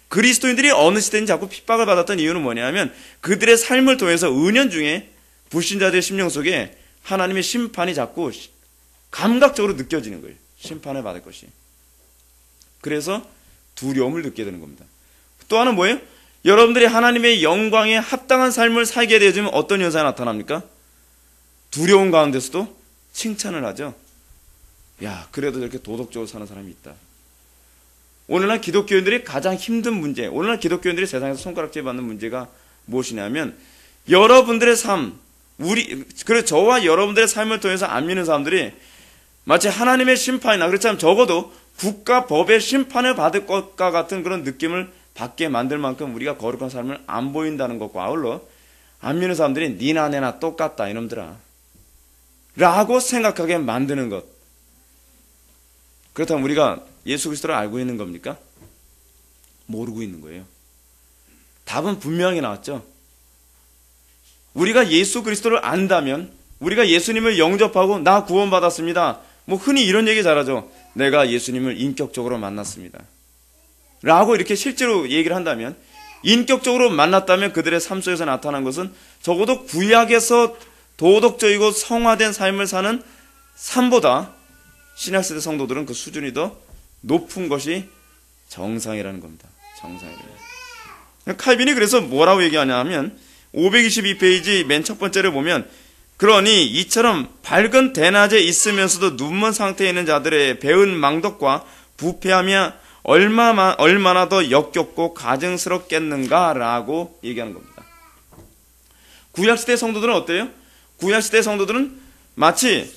그리스도인들이 어느 시대든지 자꾸 핍박을 받았던 이유는 뭐냐면 그들의 삶을 통해서 은연중에 불신자들의 심령 속에 하나님의 심판이 자꾸 감각적으로 느껴지는 거예요. 심판을 받을 것이. 그래서 두려움을 느끼게 되는 겁니다. 또 하나는 뭐예요? 여러분들이 하나님의 영광에 합당한 삶을 살게 되어지면 어떤 현상이 나타납니까? 두려움 가운데서도 칭찬을 하죠. 야, 그래도 저렇게 도덕적으로 사는 사람이 있다. 오늘날 기독교인들이 가장 힘든 문제, 오늘날 기독교인들이 세상에서 손가락질 받는 문제가 무엇이냐면 여러분들의 삶, 그리고 저와 여러분들의 삶을 통해서 안 믿는 사람들이 마치 하나님의 심판이나 그렇지 않으면 적어도 국가 법의 심판을 받을 것과 같은 그런 느낌을 받게 만들 만큼 우리가 거룩한 삶을 안 보인다는 것과 아울러 안 믿는 사람들이 니나 내나 똑같다 이놈들아 라고 생각하게 만드는 것. 그렇다면 우리가 예수 그리스도를 알고 있는 겁니까? 모르고 있는 거예요. 답은 분명히 나왔죠. 우리가 예수 그리스도를 안다면 우리가 예수님을 영접하고 나 구원받았습니다. 뭐 흔히 이런 얘기 잘하죠. 내가 예수님을 인격적으로 만났습니다. 라고 이렇게 실제로 얘기를 한다면 인격적으로 만났다면 그들의 삶 속에서 나타난 것은 적어도 구약에서 도덕적이고 성화된 삶을 사는 삶보다 신약시대 성도들은 그 수준이 더 높은 것이 정상이라는 겁니다. 정상이라는. 칼빈이 그래서 뭐라고 얘기하냐 하면 522페이지 맨 첫 번째를 보면 그러니 이처럼 밝은 대낮에 있으면서도 눈먼 상태에 있는 자들의 배은 망덕과 부패하며 얼마나 더 역겹고 가증스럽겠는가라고 얘기하는 겁니다. 구약시대 성도들은 어때요? 구약시대 성도들은 마치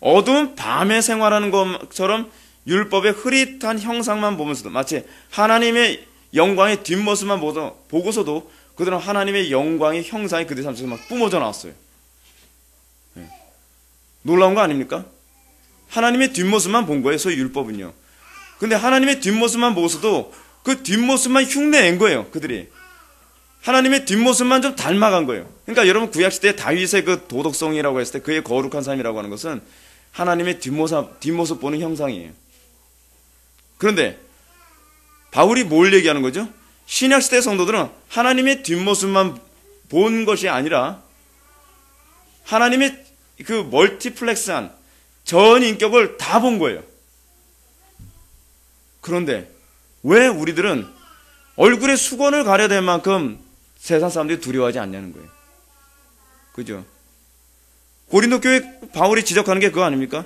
어두운 밤에 생활하는 것처럼 율법의 흐릿한 형상만 보면서도 마치 하나님의 영광의 뒷모습만 보고서도 그들은 하나님의 영광의 형상이 그들 삶 속에 막 뿜어져 나왔어요. 네. 놀라운 거 아닙니까? 하나님의 뒷모습만 본 거예요. 소위 율법은요. 근데 하나님의 뒷모습만 보고서도 그 뒷모습만 흉내낸 거예요. 그들이. 하나님의 뒷모습만 좀 닮아간 거예요. 그러니까 여러분 구약시대의 다윗의 그 도덕성이라고 했을 때 그의 거룩한 삶이라고 하는 것은 하나님의 뒷모습 보는 형상이에요. 그런데 바울이 뭘 얘기하는 거죠? 신약시대 성도들은 하나님의 뒷모습만 본 것이 아니라 하나님의 그 멀티플렉스한 전 인격을 다 본 거예요. 그런데 왜 우리들은 얼굴에 수건을 가려야 될 만큼 세상 사람들이 두려워하지 않냐는 거예요. 그죠? 고린도 교회 바울이 지적하는 게 그거 아닙니까?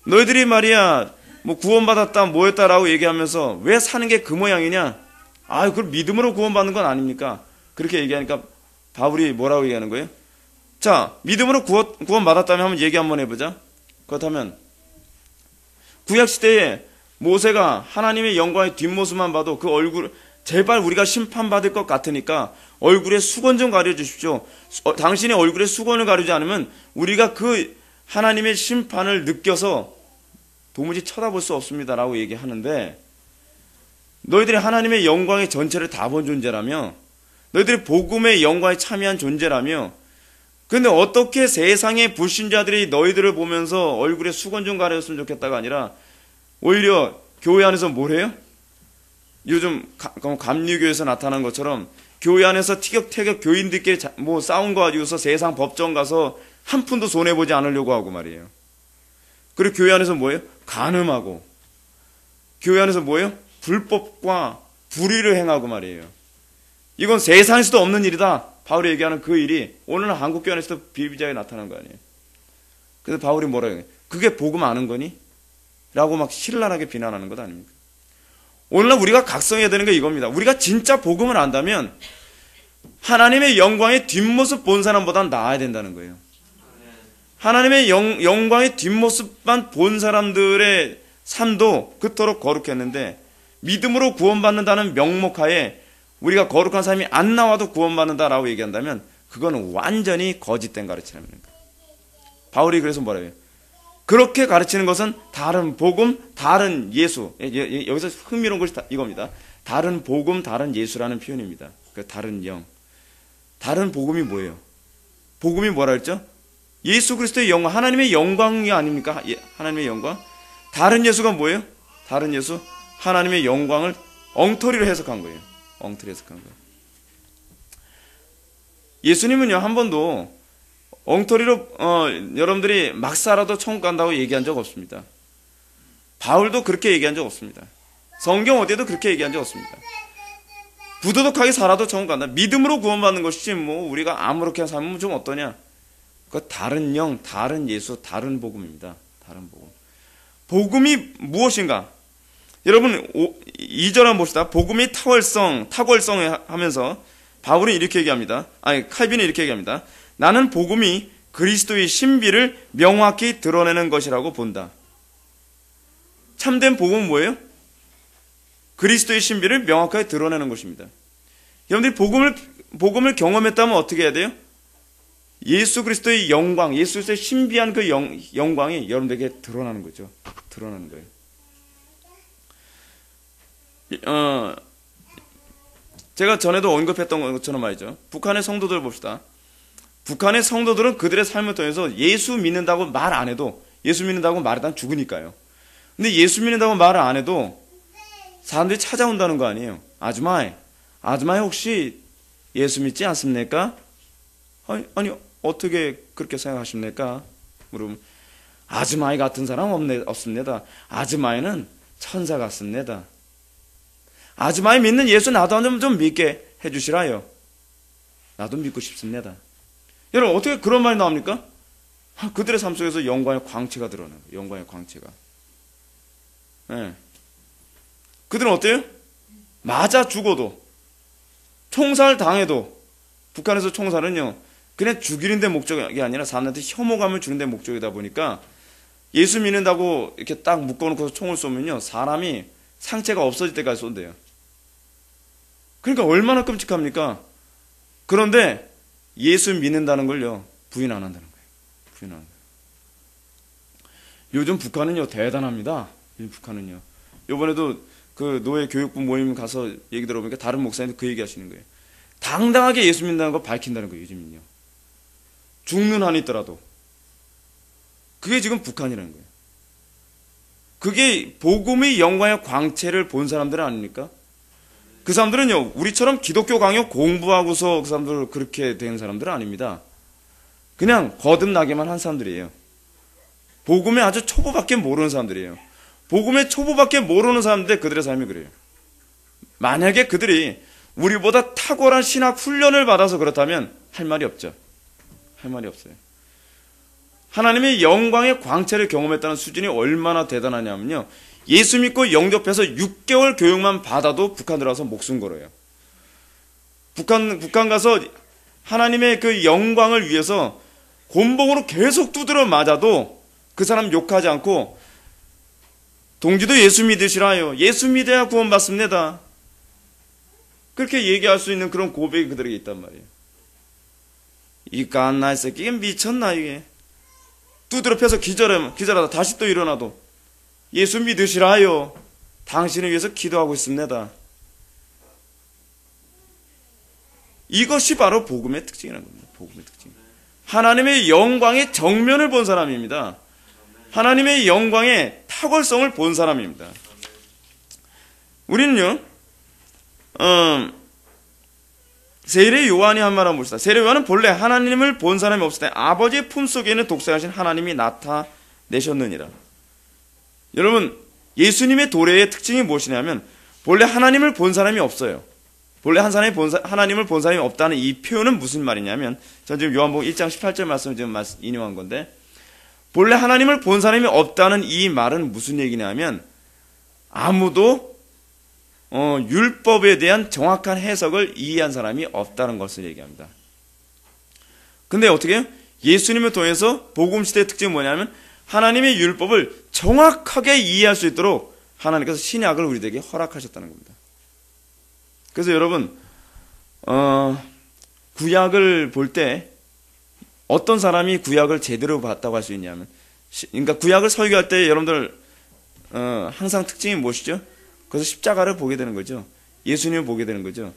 너희들이 말이야 뭐 구원받았다 뭐였다라고 얘기하면서 왜 사는 게 그 모양이냐? 아, 그걸 믿음으로 구원받는 건 아닙니까? 그렇게 얘기하니까 바울이 뭐라고 얘기하는 거예요? 자, 믿음으로 구원받았다면 한번 얘기 한번 해보자. 그렇다면 구약시대에 모세가 하나님의 영광의 뒷모습만 봐도 그 얼굴 제발 우리가 심판받을 것 같으니까 얼굴에 수건 좀 가려주십시오. 당신의 얼굴에 수건을 가리지 않으면 우리가 그 하나님의 심판을 느껴서 도무지 쳐다볼 수 없습니다라고 얘기하는데 너희들이 하나님의 영광의 전체를 다 본 존재라며 너희들이 복음의 영광에 참여한 존재라며 근데 어떻게 세상의 불신자들이 너희들을 보면서 얼굴에 수건 좀 가려줬으면 좋겠다가 아니라 오히려 교회 안에서 뭘 해요? 요즘 감리교에서 나타난 것처럼 교회 안에서 티격태격 교인들끼리 뭐 싸운 거 가지고서 세상 법정 가서 한 푼도 손해보지 않으려고 하고 말이에요. 그리고 교회 안에서 뭐예요? 간음하고, 교회 안에서 뭐예요? 불법과 불의를 행하고 말이에요. 이건 세상에서도 없는 일이다. 바울이 얘기하는 그 일이 오늘날 한국 교회 안에서도 비일비재하게 나타난 거 아니에요. 그래서 바울이 뭐라고 해요? 그게 복음 아는 거니? 라고 막 신랄하게 비난하는 것 아닙니까? 오늘날 우리가 각성해야 되는 게 이겁니다. 우리가 진짜 복음을 안다면 하나님의 영광의 뒷모습 본 사람보다 나아야 된다는 거예요. 하나님의 영광의 뒷모습만 본 사람들의 삶도 그토록 거룩했는데 믿음으로 구원받는다는 명목하에 우리가 거룩한 삶이 안 나와도 구원받는다라고 얘기한다면 그거는 완전히 거짓된 가르침입니다. 바울이 그래서 뭐라고 해요? 그렇게 가르치는 것은 다른 복음, 다른 예수. 여기서 흥미로운 것이 이겁니다. 다른 복음, 다른 예수라는 표현입니다. 그 다른 영. 다른 복음이 뭐예요? 복음이 뭐라 했죠? 예수 그리스도의 영광, 하나님의 영광이 아닙니까? 하나님의 영광. 다른 예수가 뭐예요? 다른 예수, 하나님의 영광을 엉터리로 해석한 거예요. 엉터리 해석한 거예요. 예수님은요, 한 번도 엉터리로 여러분들이 막 살아도 천국 간다고 얘기한 적 없습니다. 바울도 그렇게 얘기한 적 없습니다. 성경 어디에도 그렇게 얘기한 적 없습니다. 부도덕하게 살아도 천국 간다. 믿음으로 구원받는 것이지 뭐 우리가 아무렇게 살면 좀 어떠냐. 그 다른 영, 다른 예수, 다른 복음입니다. 다른 복음. 복음이 무엇인가? 여러분 2절 한번 봅시다. 복음이 탁월성 하면서 바울은 이렇게 얘기합니다. 칼빈은 이렇게 얘기합니다. 나는 복음이 그리스도의 신비를 명확히 드러내는 것이라고 본다. 참된 복음은 뭐예요? 그리스도의 신비를 명확하게 드러내는 것입니다. 여러분들이 복음을 경험했다면 어떻게 해야 돼요? 예수 그리스도의 영광, 예수 그리스도의 신비한 그 영광이 여러분들에게 드러나는 거죠. 드러나는 거예요. 제가 전에도 언급했던 것처럼 말이죠. 북한의 성도들 봅시다. 북한의 성도들은 그들의 삶을 통해서 예수 믿는다고 말 안 해도, 예수 믿는다고 말하다 죽으니까요. 근데 예수 믿는다고 말을 안 해도 사람들이 찾아온다는 거 아니에요. 아줌마이 혹시 예수 믿지 않습니까? 아니 어떻게 그렇게 생각하십니까? 물으면 아줌마이 같은 사람 없습니다. 아줌마이는 천사 같습니다. 아줌마이 믿는 예수 나도 좀 믿게 해주시라요. 나도 믿고 싶습니다. 여러분 어떻게 그런 말이 나옵니까? 그들의 삶 속에서 영광의 광채가 드러나요. 영광의 광채가. 네. 그들은 어때요? 맞아 죽어도, 총살 당해도, 북한에서 총살은요 그냥 죽이는 데 목적이 아니라 사람한테 혐오감을 주는 데 목적이다 보니까 예수 믿는다고 이렇게 딱 묶어놓고 총을 쏘면요 사람이 상체가 없어질 때까지 쏜대요. 그러니까 얼마나 끔찍합니까? 그런데 예수 믿는다는 걸요 부인 안 한다는 거예요. 부인 안 한다. 요즘 북한은요 대단합니다. 북한은요. 이번에도 그 노예 교육부 모임 가서 얘기 들어보니까 다른 목사님도 그 얘기 하시는 거예요. 당당하게 예수 믿는다는 거 밝힌다는 거예요. 요즘은요. 죽는 한이 있더라도. 그게 지금 북한이라는 거예요. 그게 복음의 영광의 광채를 본 사람들은 아닙니까? 그 사람들은요 우리처럼 기독교 강요 공부하고서 그 사람들 그렇게 된 사람들은 아닙니다. 그냥 거듭나기만 한 사람들이에요. 복음의 아주 초보밖에 모르는 사람들이에요. 복음의 초보밖에 모르는 사람인데 그들의 삶이 그래요. 만약에 그들이 우리보다 탁월한 신학 훈련을 받아서 그렇다면 할 말이 없죠. 할 말이 없어요. 하나님의 영광의 광채를 경험했다는 수준이 얼마나 대단하냐면요. 예수 믿고 영접해서 6개월 교육만 받아도 북한 들어가서 목숨 걸어요. 북한 가서 하나님의 그 영광을 위해서 곤봉으로 계속 두드려 맞아도 그 사람 욕하지 않고 동지도 예수 믿으시라요. 예수 믿어야 구원받습니다. 그렇게 얘기할 수 있는 그런 고백이 그들에게 있단 말이에요. 이 갓나이 새끼 미쳤나 이게. 두드려 펴서 기절하다 다시 또 일어나도 예수 믿으시라요. 당신을 위해서 기도하고 있습니다. 이것이 바로 복음의 특징이라는 겁니다. 복음의 특징. 하나님의 영광의 정면을 본 사람입니다. 하나님의 영광의 탁월성을 본 사람입니다. 우리는요, 세례 요한이 한 말 한번 봅시다. 세례 요한은 본래 하나님을 본 사람이 없을 때 아버지의 품속에 있는 독생하신 하나님이 나타내셨느니라. 여러분, 예수님의 도래의 특징이 무엇이냐면 본래 하나님을 본 사람이 없어요. 본래 하나님을 본 사람이 없다는 이 표현은 무슨 말이냐면, 전 지금 요한복음 1장 18절 말씀을 지금 인용한 건데, 본래 하나님을 본 사람이 없다는 이 말은 무슨 얘기냐면 아무도 율법에 대한 정확한 해석을 이해한 사람이 없다는 것을 얘기합니다. 근데 어떻게 해요? 예수님을 통해서 복음시대의 특징이 뭐냐면 하나님의 율법을 정확하게 이해할 수 있도록 하나님께서 신약을 우리에게 허락하셨다는 겁니다. 그래서 여러분, 구약을 볼 때 어떤 사람이 구약을 제대로 봤다고 할 수 있냐면, 그러니까 구약을 설교할 때 여러분들 항상 특징이 무엇이죠? 그래서 십자가를 보게 되는 거죠. 예수님을 보게 되는 거죠.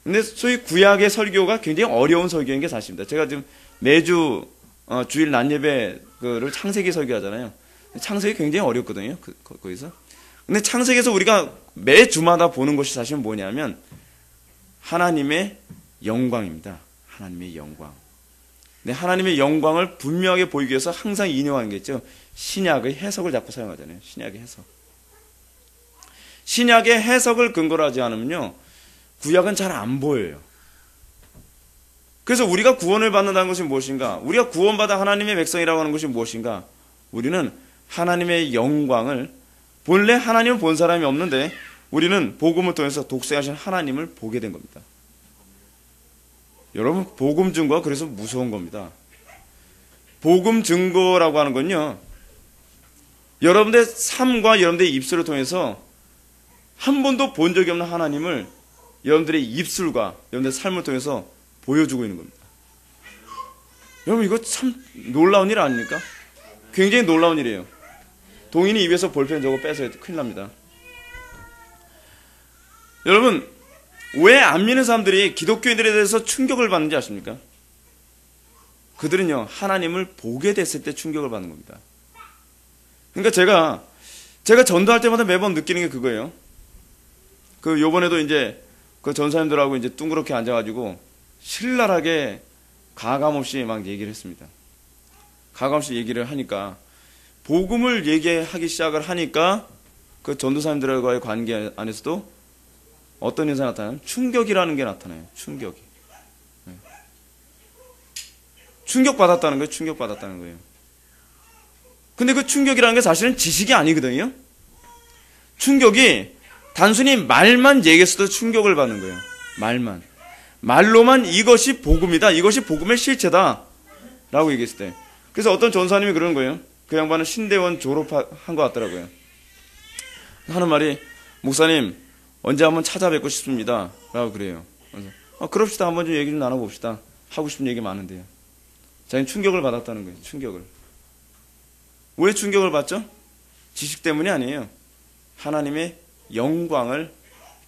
근데 소위 구약의 설교가 굉장히 어려운 설교인 게 사실입니다. 제가 지금 매주 주일 낮 예배를 창세기 설교하잖아요. 창세기 굉장히 어렵거든요. 거기서. 근데 창세기에서 우리가 매 주마다 보는 것이 사실은 뭐냐면 하나님의 영광입니다. 하나님의 영광. 근데 하나님의 영광을 분명하게 보이기 위해서 항상 인용하는 게 있죠. 신약의 해석을 자꾸 사용하잖아요. 신약의 해석. 신약의 해석을 근거로 하지 않으면요, 구약은 잘 안 보여요. 그래서 우리가 구원을 받는다는 것이 무엇인가? 우리가 구원받아 하나님의 백성이라고 하는 것이 무엇인가? 우리는 하나님의 영광을, 본래 하나님을 본 사람이 없는데 우리는 복음을 통해서 독생하신 하나님을 보게 된 겁니다. 여러분, 복음 증거가 그래서 무서운 겁니다. 복음 증거라고 하는 건요, 여러분들의 삶과 여러분들의 입술을 통해서 한 번도 본 적이 없는 하나님을 여러분들의 입술과 여러분들의 삶을 통해서 보여주고 있는 겁니다. 여러분, 이거 참 놀라운 일 아닙니까? 굉장히 놀라운 일이에요. 동인이 입에서 볼펜 저거 뺏어야 큰일 납니다. 여러분, 왜 안 믿는 사람들이 기독교인들에 대해서 충격을 받는지 아십니까? 그들은요, 하나님을 보게 됐을 때 충격을 받는 겁니다. 그러니까 제가 전도할 때마다 매번 느끼는 게 그거예요. 요번에도 이제 그 전사님들하고 이제 둥그렇게 앉아가지고 신랄하게 가감없이 막 얘기를 했습니다. 가감없이 얘기를 하니까, 복음을 얘기하기 시작을 하니까 그 전도사님들과의 관계 안에서도 어떤 현상이 나타나요? 충격이라는 게 나타나요. 충격이. 네. 충격받았다는 거예요. 충격받았다는 거예요. 근데 그 충격이라는 게 사실은 지식이 아니거든요. 충격이 단순히 말만 얘기했어도 충격을 받는 거예요. 말로만 이것이 복음이다, 이것이 복음의 실체다 라고 얘기했을 때, 그래서 어떤 전사님이 그러는 거예요. 그 양반은 신대원 졸업한 것 같더라고요. 하는 말이, 목사님 언제 한번 찾아뵙고 싶습니다 라고 그래요. 그래서 그럽시다, 한번 좀 얘기 좀 나눠봅시다. 하고 싶은 얘기 많은데요. 자기는 충격을 받았다는 거예요. 충격을. 왜 충격을 받죠? 지식 때문이 아니에요. 하나님의 영광을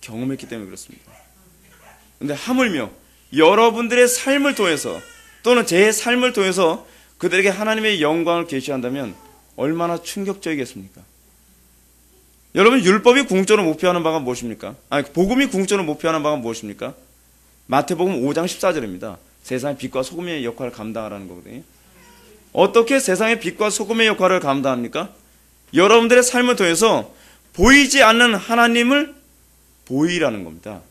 경험했기 때문에 그렇습니다. 근데 하물며 여러분들의 삶을 통해서, 또는 제 삶을 통해서 그들에게 하나님의 영광을 계시한다면 얼마나 충격적이겠습니까? 여러분, 율법이 궁극적으로 목표하는 바가 무엇입니까? 복음이 궁극적으로 목표하는 바가 무엇입니까? 마태복음 5장 14절입니다. 세상의 빛과 소금의 역할을 감당하라는 거거든요. 어떻게 세상의 빛과 소금의 역할을 감당합니까? 여러분들의 삶을 통해서 보이지 않는 하나님을 보이라는 겁니다.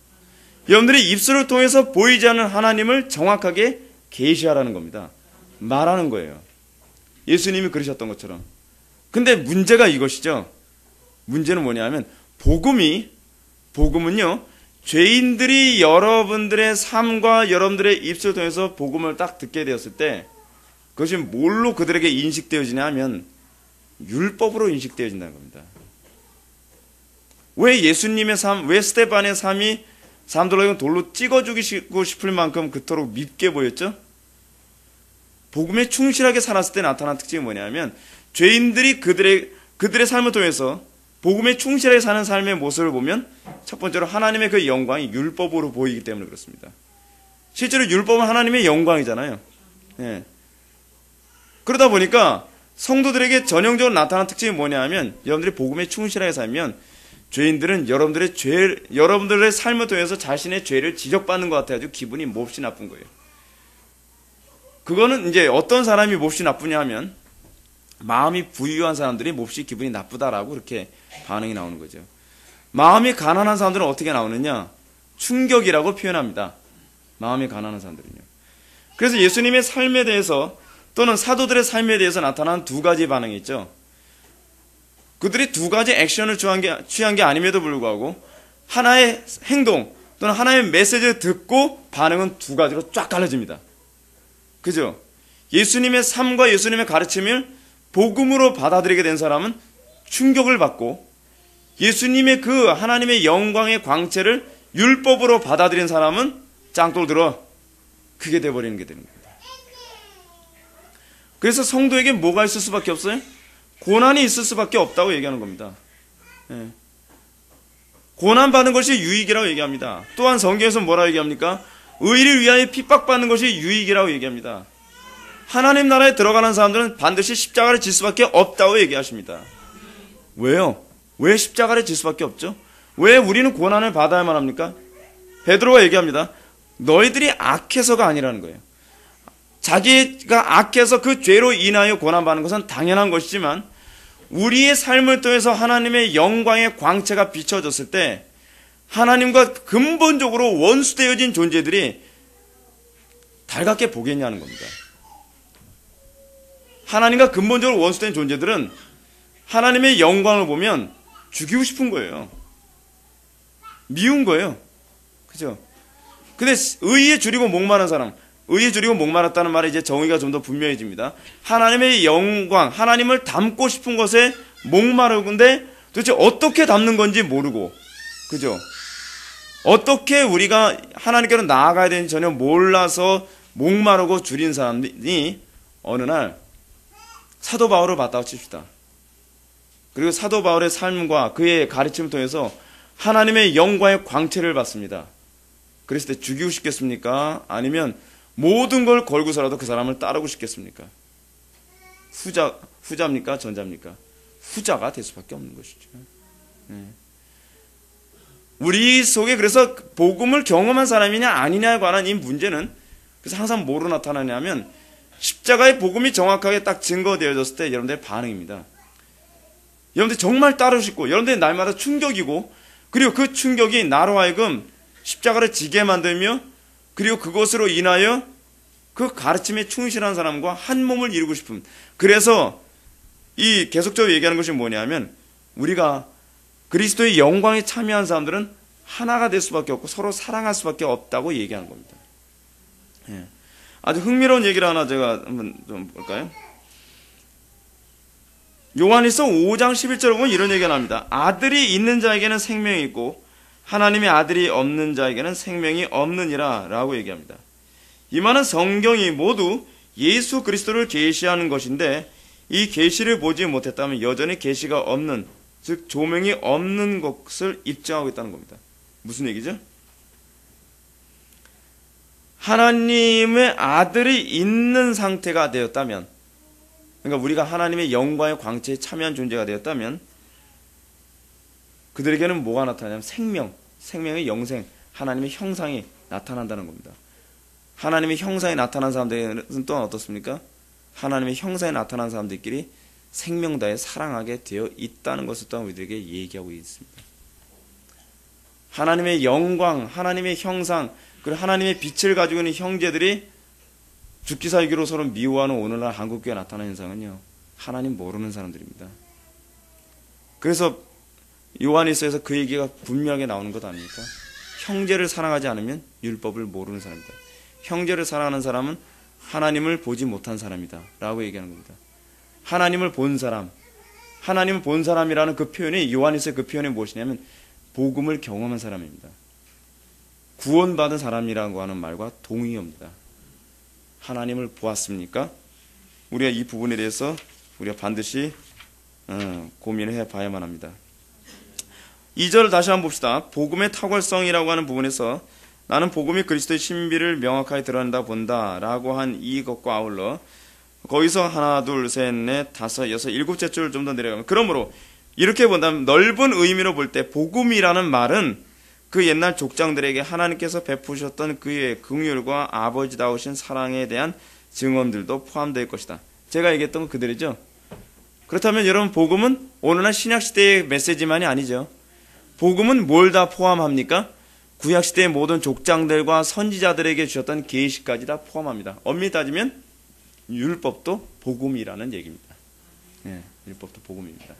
여러분들이 입술을 통해서 보이지 않는 하나님을 정확하게 계시하라는 겁니다. 말하는 거예요. 예수님이 그러셨던 것처럼. 근데 문제가 이것이죠. 문제는 뭐냐면, 복음은요, 죄인들이 여러분들의 삶과 여러분들의 입술을 통해서 복음을 딱 듣게 되었을 때, 그것이 뭘로 그들에게 인식되어지냐 하면 율법으로 인식되어진다는 겁니다. 왜 예수님의 삶, 왜 스데반의 삶이 사람들에게 돌로 찍어 죽이고 싶을 만큼 그토록 밉게 보였죠? 복음에 충실하게 살았을 때 나타난 특징이 뭐냐면, 죄인들이 그들의 삶을 통해서 복음에 충실하게 사는 삶의 모습을 보면 첫 번째로 하나님의 그 영광이 율법으로 보이기 때문에 그렇습니다. 실제로 율법은 하나님의 영광이잖아요. 예. 그러다 보니까 성도들에게 전형적으로 나타나는 특징이 뭐냐 하면, 여러분들이 복음에 충실하게 살면 죄인들은 여러분들의 삶을 통해서 자신의 죄를 지적받는 것 같아가지고 기분이 몹시 나쁜 거예요. 그거는 이제 어떤 사람이 몹시 나쁘냐 하면 마음이 부유한 사람들이 몹시 기분이 나쁘다라고 그렇게 반응이 나오는 거죠. 마음이 가난한 사람들은 어떻게 나오느냐? 충격이라고 표현합니다. 마음이 가난한 사람들은요. 그래서 예수님의 삶에 대해서 또는 사도들의 삶에 대해서 나타난 두 가지 반응이 있죠. 그들이 두 가지 액션을 취한 게 아님에도 불구하고 하나의 행동 또는 하나의 메시지를 듣고 반응은 두 가지로 쫙 갈라집니다. 그죠? 예수님의 삶과 예수님의 가르침을 복음으로 받아들이게 된 사람은 충격을 받고, 예수님의 그 하나님의 영광의 광채를 율법으로 받아들인 사람은 짱돌 들어 크게 돼버리는 게 되는 겁니다. 그래서 성도에게 뭐가 있을 수밖에 없어요? 고난이 있을 수밖에 없다고 얘기하는 겁니다. 예. 고난받는 것이 유익이라고 얘기합니다. 또한 성경에서 뭐라고 얘기합니까? 의를 위하여 핍박받는 것이 유익이라고 얘기합니다. 하나님 나라에 들어가는 사람들은 반드시 십자가를 질 수밖에 없다고 얘기하십니다. 왜요? 왜 십자가를 질 수밖에 없죠? 왜 우리는 고난을 받아야만 합니까? 베드로가 얘기합니다. 너희들이 악해서가 아니라는 거예요. 자기가 악해서 그 죄로 인하여 고난받는 것은 당연한 것이지만 우리의 삶을 통해서 하나님의 영광의 광채가 비춰졌을 때 하나님과 근본적으로 원수되어진 존재들이 달갑게 보겠냐는 겁니다. 하나님과 근본적으로 원수된 존재들은 하나님의 영광을 보면 죽이고 싶은 거예요. 미운 거예요. 그죠? 근데 의에 줄이고 목마른 사람, 의에 줄이고 목마랐다는 말에 이제 정의가 좀 더 분명해집니다. 하나님의 영광, 하나님을 담고 싶은 것에 목마르는데 도대체 어떻게 담는 건지 모르고, 그죠? 어떻게 우리가 하나님께로 나아가야 되는지 전혀 몰라서 목마르고 줄인 사람이 어느 날 사도 바울을 봤다고 칩시다. 그리고 사도 바울의 삶과 그의 가르침을 통해서 하나님의 영광의 광채를 받습니다. 그랬을 때 죽이고 싶겠습니까? 아니면 모든 걸 걸고서라도 그 사람을 따르고 싶겠습니까? 후자입니까? 전자입니까? 후자가 될 수밖에 없는 것이죠. 네. 우리 속에 그래서 복음을 경험한 사람이냐 아니냐에 관한 이 문제는 그래서 항상 뭐로 나타나냐면 십자가의 복음이 정확하게 딱 증거되어졌을 때 여러분들의 반응입니다. 여러분들 정말 따르고 싶고 여러분들이 날마다 충격이고 그리고 그 충격이 나로 하여금 십자가를 지게 만들며 그리고 그것으로 인하여 그 가르침에 충실한 사람과 한 몸을 이루고 싶은, 그래서 이 계속적으로 얘기하는 것이 뭐냐면 우리가 그리스도의 영광에 참여한 사람들은 하나가 될 수밖에 없고 서로 사랑할 수밖에 없다고 얘기하는 겁니다. 예. 아주 흥미로운 얘기를 하나 제가 한번 좀 볼까요? 요한일서 5장 11절에 보면 이런 얘기가 나옵니다. 아들이 있는 자에게는 생명이 있고 하나님의 아들이 없는 자에게는 생명이 없느니라 라고 얘기합니다. 이 말은 성경이 모두 예수 그리스도를 계시하는 것인데 이 계시를 보지 못했다면 여전히 계시가 없는, 즉 조명이 없는 것을 입증하고 있다는 겁니다. 무슨 얘기죠? 하나님의 아들이 있는 상태가 되었다면, 그러니까 우리가 하나님의 영광의 광채에 참여한 존재가 되었다면 그들에게는 뭐가 나타나냐면 생명의 영생, 하나님의 형상이 나타난다는 겁니다. 하나님의 형상이 나타난 사람들은 또한 어떻습니까? 하나님의 형상이 나타난 사람들끼리 생명 다해 사랑하게 되어 있다는 것을 또한 우리들에게 얘기하고 있습니다. 하나님의 영광, 하나님의 형상, 그리고 하나님의 빛을 가지고 있는 형제들이 죽기 살기로 서로 미워하는 오늘날 한국교회에 나타나는 현상은요, 하나님 모르는 사람들입니다. 그래서 요한일서에서 그 얘기가 분명하게 나오는 것 아닙니까? 형제를 사랑하지 않으면 율법을 모르는 사람이다. 형제를 사랑하는 사람은 하나님을 보지 못한 사람이다 라고 얘기하는 겁니다. 하나님을 본 사람, 하나님을 본 사람이라는 그 표현이, 요한일서의 그 표현이 무엇이냐면 복음을 경험한 사람입니다. 구원받은 사람이라고 하는 말과 동의어입니다. 하나님을 보았습니까? 우리가 이 부분에 대해서 우리가 반드시 고민을 해봐야만 합니다. 2절을 다시 한번 봅시다. 복음의 탁월성이라고 하는 부분에서 나는 복음이 그리스도의 신비를 명확하게 드러낸다 본다 라고 한 이것과 아울러 거기서 하나, 둘, 셋, 넷, 다섯, 여섯, 일곱째 줄 좀 더 내려가면 그러므로 이렇게 본다면 넓은 의미로 볼 때 복음이라는 말은 그 옛날 족장들에게 하나님께서 베푸셨던 그의 긍휼과 아버지다우신 사랑에 대한 증언들도 포함될 것이다. 제가 얘기했던 건 그들이죠. 그렇다면 여러분, 복음은 오늘날 신약시대의 메시지만이 아니죠. 복음은 뭘 다 포함합니까? 구약시대의 모든 족장들과 선지자들에게 주셨던 계시까지 다 포함합니다. 엄밀히 따지면 율법도 복음이라는 얘기입니다. 예, 율법도 복음입니다.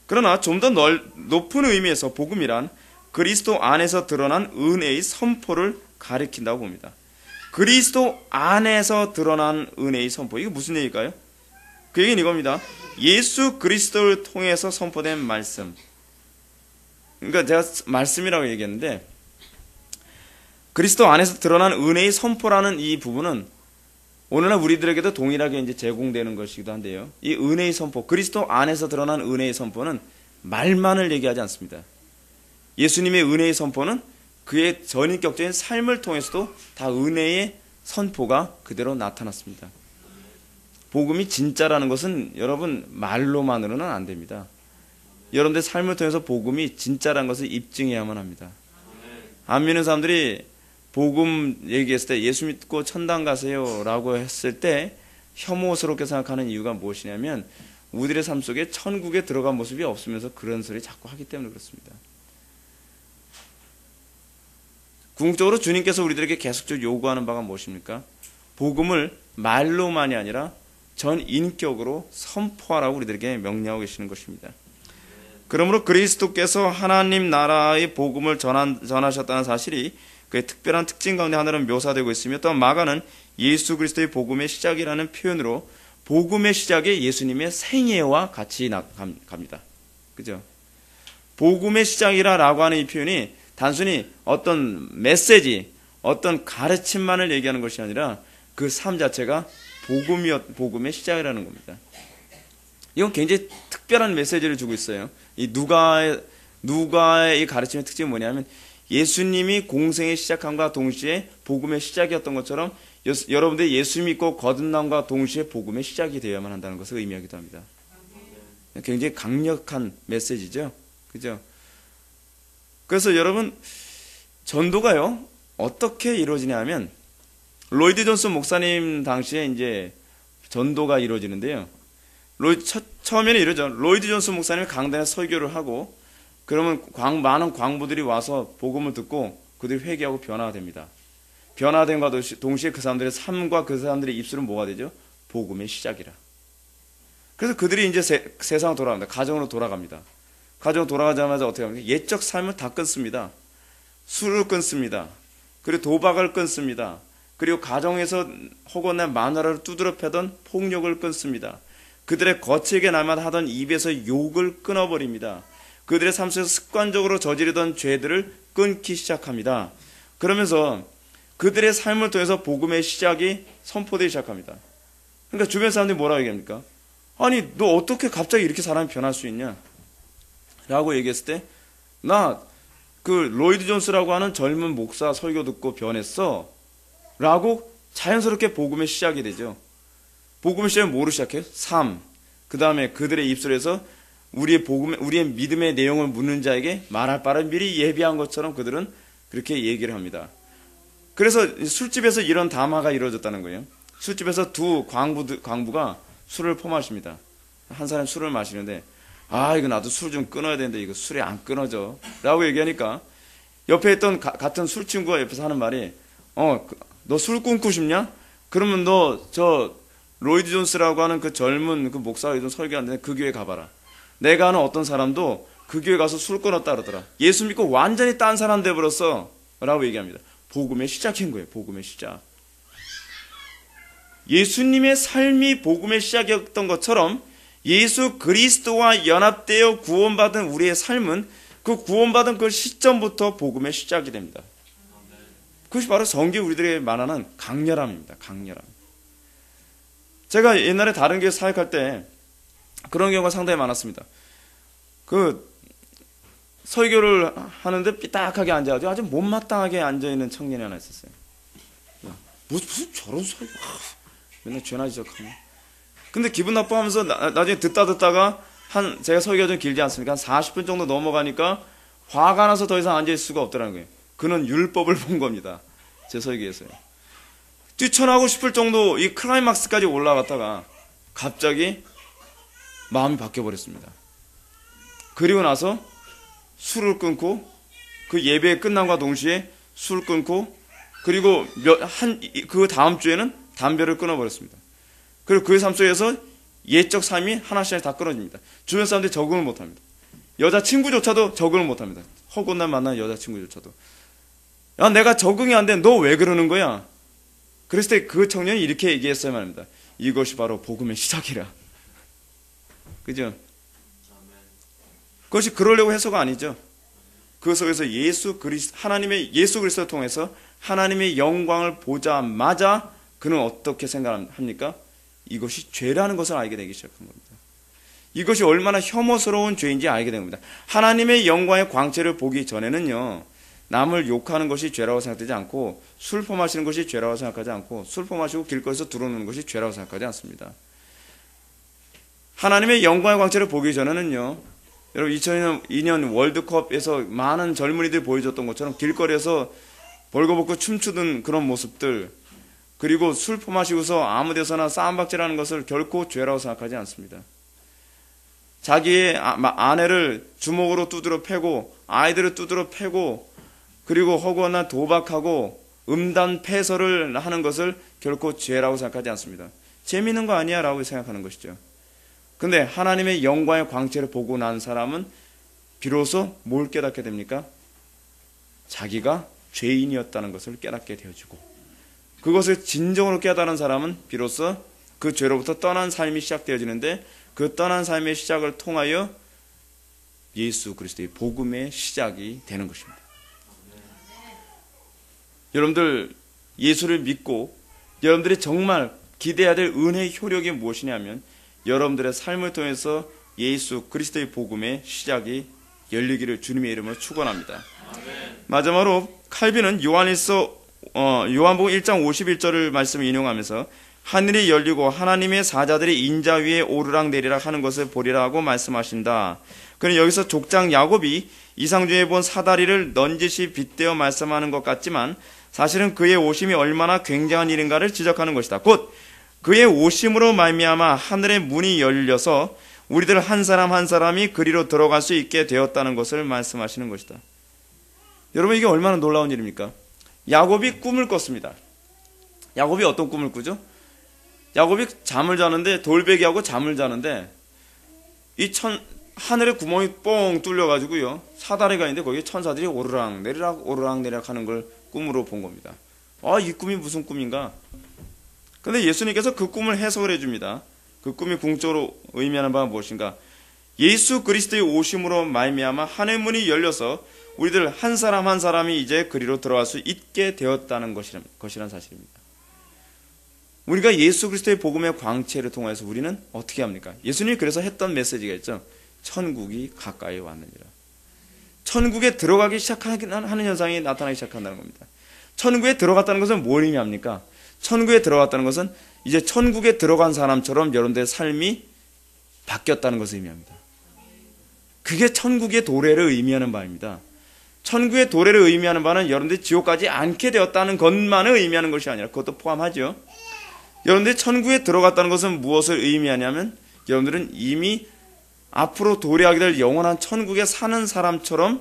그러나 좀 더 높은 의미에서 복음이란 그리스도 안에서 드러난 은혜의 선포를 가리킨다고 봅니다. 그리스도 안에서 드러난 은혜의 선포. 이게 무슨 얘기일까요? 그 얘기는 이겁니다. 예수 그리스도를 통해서 선포된 말씀. 그러니까 제가 말씀이라고 얘기했는데, 그리스도 안에서 드러난 은혜의 선포라는 이 부분은 오늘날 우리들에게도 동일하게 이제 제공되는 것이기도 한데요. 이 은혜의 선포, 그리스도 안에서 드러난 은혜의 선포는 말만을 얘기하지 않습니다. 예수님의 은혜의 선포는 그의 전인격적인 삶을 통해서도 다 은혜의 선포가 그대로 나타났습니다. 복음이 진짜라는 것은 여러분 말로만으로는 안 됩니다. 여러분들의 삶을 통해서 복음이 진짜라는 것을 입증해야만 합니다. 안 믿는 사람들이 복음 얘기했을 때 예수 믿고 천당 가세요 라고 했을 때 혐오스럽게 생각하는 이유가 무엇이냐면 우리들의 삶 속에 천국에 들어간 모습이 없으면서 그런 소리 자꾸 하기 때문에 그렇습니다. 궁극적으로 주님께서 우리들에게 계속적으로 요구하는 바가 무엇입니까? 복음을 말로만이 아니라 전 인격으로 선포하라고 우리들에게 명령하고 계시는 것입니다. 그러므로 그리스도께서 하나님 나라의 복음을 전하셨다는 사실이 그의 특별한 특징 가운데 하나로 묘사되고 있으며, 또 마가는 예수 그리스도의 복음의 시작이라는 표현으로 복음의 시작에 예수님의 생애와 같이 갑니다. 그죠? 복음의 시작이라고 하는 이 표현이 단순히 어떤 메시지, 어떤 가르침만을 얘기하는 것이 아니라 그 삶 자체가 복음의 시작이라는 겁니다. 이건 굉장히 특별한 메시지를 주고 있어요. 이 누가의 이 가르침의 특징이 뭐냐면 예수님이 공생의 시작함과 동시에 복음의 시작이었던 것처럼 여러분들이 예수 믿고 거듭남과 동시에 복음의 시작이 되어야만 한다는 것을 의미하기도 합니다. 굉장히 강력한 메시지죠. 그죠? 그래서 여러분, 전도가요, 어떻게 이루어지냐 하면, 로이드 존슨 목사님 당시에 이제 전도가 이루어지는데요. 처음에는 이러죠. 로이드 존슨 목사님이 강단에 설교를 하고, 그러면 많은 광부들이 와서 복음을 듣고 그들이 회개하고 변화가 됩니다. 변화됨과 동시에 그 사람들의 삶과 그 사람들의 입술은 뭐가 되죠? 복음의 시작이라. 그래서 그들이 이제 세상으로 돌아갑니다. 가정으로 돌아갑니다. 가정으로 돌아가자마자 어떻게 합니까? 옛적 삶을 다 끊습니다. 술을 끊습니다. 그리고 도박을 끊습니다. 그리고 가정에서 혹은 마누라를 두드려 패던 폭력을 끊습니다. 그들의 거칠게 날마다 하던 입에서 욕을 끊어버립니다. 그들의 삶 속에서 습관적으로 저지르던 죄들을 끊기 시작합니다. 그러면서 그들의 삶을 통해서 복음의 시작이 선포되기 시작합니다. 그러니까 주변 사람들이 뭐라고 얘기합니까? 아니, 너 어떻게 갑자기 이렇게 사람이 변할 수 있냐? 라고 얘기했을 때, 나 그 로이드 존스라고 하는 젊은 목사 설교 듣고 변했어. 라고 자연스럽게 복음의 시작이 되죠. 복음의 시작은 뭐로 시작해요? 삶. 그 다음에 그들의 입술에서 우리의 믿음의 내용을 묻는 자에게 말할 바를 미리 예비한 것처럼 그들은 그렇게 얘기를 합니다. 그래서 술집에서 이런 담화가 이루어졌다는 거예요. 술집에서 두 광부가 술을 퍼마십니다. 한 사람이 술을 마시는데, 이거 나도 술 좀 끊어야 되는데 이거 술이 안 끊어져 라고 얘기하니까 옆에 있던 같은 술 친구가 옆에서 하는 말이, 너 술 끊고 싶냐? 그러면 너 저 로이드 존스라고 하는 그 젊은 그 목사가 요즘 설교하는데 그 교회 가봐라. 내가 아는 어떤 사람도 그 교회 가서 술 끊었다 그러더라. 예수 믿고 완전히 딴 사람 돼버렸어 라고 얘기합니다. 복음의 시작인 거예요. 복음의 시작. 예수님의 삶이 복음의 시작이었던 것처럼 예수 그리스도와 연합되어 구원받은 우리의 삶은 그 구원받은 그 시점부터 복음의 시작이 됩니다. 그것이 바로 성경이 우리들에게 말하는 강렬함입니다. 강렬함. 제가 옛날에 다른 교회 사역할 때 그런 경우가 상당히 많았습니다. 그 설교를 하는데 삐딱하게 앉아가지고 아주 못마땅하게 앉아있는 청년이 하나 있었어요. 무슨 저런 설교, 맨날 죄나 지적하네. 근데 기분 나빠하면서 나중에 듣다가 제가 설교가 좀 길지 않습니까? 한 40분 정도 넘어가니까 화가 나서 더 이상 앉아있을 수가 없더라는 거예요. 그는 율법을 본 겁니다. 제 설교에서요. 뛰쳐나오고 싶을 정도 이 클라이막스까지 올라갔다가 갑자기 마음이 바뀌어버렸습니다. 그리고 나서 술을 끊고 그 예배 끝남과 동시에 술을 끊고 그리고 그 다음 주에는 담배를 끊어버렸습니다. 그리고 그의 삶 속에서 예적 삶이 하나씩 다 끊어집니다. 주변 사람들이 적응을 못합니다. 여자친구조차도 적응을 못합니다. 허구날 만난 여자친구조차도. 야, 내가 적응이 안 돼. 너 왜 그러는 거야? 그랬을 때 그 청년이 이렇게 얘기했어요 말입니다. 이것이 바로 복음의 시작이라. 그죠? 그것이 그러려고 해서가 아니죠. 그 속에서 하나님의 예수 그리스도를 통해서 하나님의 영광을 보자마자 그는 어떻게 생각합니까? 이것이 죄라는 것을 알게 되기 시작한 겁니다. 이것이 얼마나 혐오스러운 죄인지 알게 된 겁니다. 하나님의 영광의 광채를 보기 전에는요, 남을 욕하는 것이 죄라고 생각되지 않고, 술 퍼마시는 것이 죄라고 생각하지 않고, 술 퍼마시고 길거리에서 들어오는 것이 죄라고 생각하지 않습니다. 하나님의 영광의 광채를 보기 전에는요, 여러분 2002년 월드컵에서 많은 젊은이들이 보여줬던 것처럼 길거리에서 벌거벗고 춤추던 그런 모습들, 그리고 술 퍼마시고서 아무 데서나 싸움박질하는 것을 결코 죄라고 생각하지 않습니다. 자기의 아내를 주먹으로 두드러 패고 아이들을 두드러 패고 그리고 허구나 도박하고 음란 패설을 하는 것을 결코 죄라고 생각하지 않습니다. 재미있는 거 아니야 라고 생각하는 것이죠. 근데 하나님의 영광의 광채를 보고 난 사람은 비로소 뭘 깨닫게 됩니까? 자기가 죄인이었다는 것을 깨닫게 되어지고, 그것을 진정으로 깨달은 사람은 비로소 그 죄로부터 떠난 삶이 시작되어지는데, 그 떠난 삶의 시작을 통하여 예수 그리스도의 복음의 시작이 되는 것입니다. 여러분들 예수를 믿고 여러분들이 정말 기대해야 될 은혜의 효력이 무엇이냐면, 여러분들의 삶을 통해서 예수 그리스도의 복음의 시작이 열리기를 주님의 이름으로 축원합니다. 마지막으로 칼빈은 요한복음 1장 51절을 말씀을 인용하면서 하늘이 열리고 하나님의 사자들이 인자 위에 오르락내리락 하는 것을 보리라 하고 말씀하신다. 그는 여기서 족장 야곱이 이상 중에 본 사다리를 넌지시 빗대어 말씀하는 것 같지만 사실은 그의 오심이 얼마나 굉장한 일인가를 지적하는 것이다. 곧 그의 오심으로 말미암아 하늘의 문이 열려서 우리들 한 사람 한 사람이 그리로 들어갈 수 있게 되었다는 것을 말씀하시는 것이다. 여러분, 이게 얼마나 놀라운 일입니까? 야곱이 꿈을 꿨습니다. 야곱이 어떤 꿈을 꾸죠? 야곱이 잠을 자는데, 돌베개하고 잠을 자는데 하늘에 구멍이 뻥 뚫려가지고요, 사다리가 있는데 거기에 천사들이 오르락 내리락 하는 걸 꿈으로 본 겁니다. 이 꿈이 무슨 꿈인가? 근데 예수님께서 그 꿈을 해석을 해줍니다. 그 꿈이 궁극적으로 의미하는 바가 무엇인가? 예수 그리스도의 오심으로 말미암아 하늘 문이 열려서 우리들 한 사람 한 사람이 이제 그리로 들어갈 수 있게 되었다는 것이란 사실입니다. 우리가 예수 그리스도의 복음의 광채를 통해서 우리는 어떻게 합니까? 예수님이 그래서 했던 메시지가 있죠. 천국이 가까이 왔느니라. 천국에 들어가기 시작하는 현상이 나타나기 시작한다는 겁니다. 천국에 들어갔다는 것은 뭘 의미합니까? 천국에 들어갔다는 것은 이제 천국에 들어간 사람처럼 여러분들의 삶이 바뀌었다는 것을 의미합니다. 그게 천국의 도래를 의미하는 바입니다. 천국의 도래를 의미하는 바는 여러분들이 지옥 가지 않게 되었다는 것만을 의미하는 것이 아니라 그것도 포함하죠. 여러분들이 천국에 들어갔다는 것은 무엇을 의미하냐면, 여러분들은 이미 앞으로 도래하게 될 영원한 천국에 사는 사람처럼,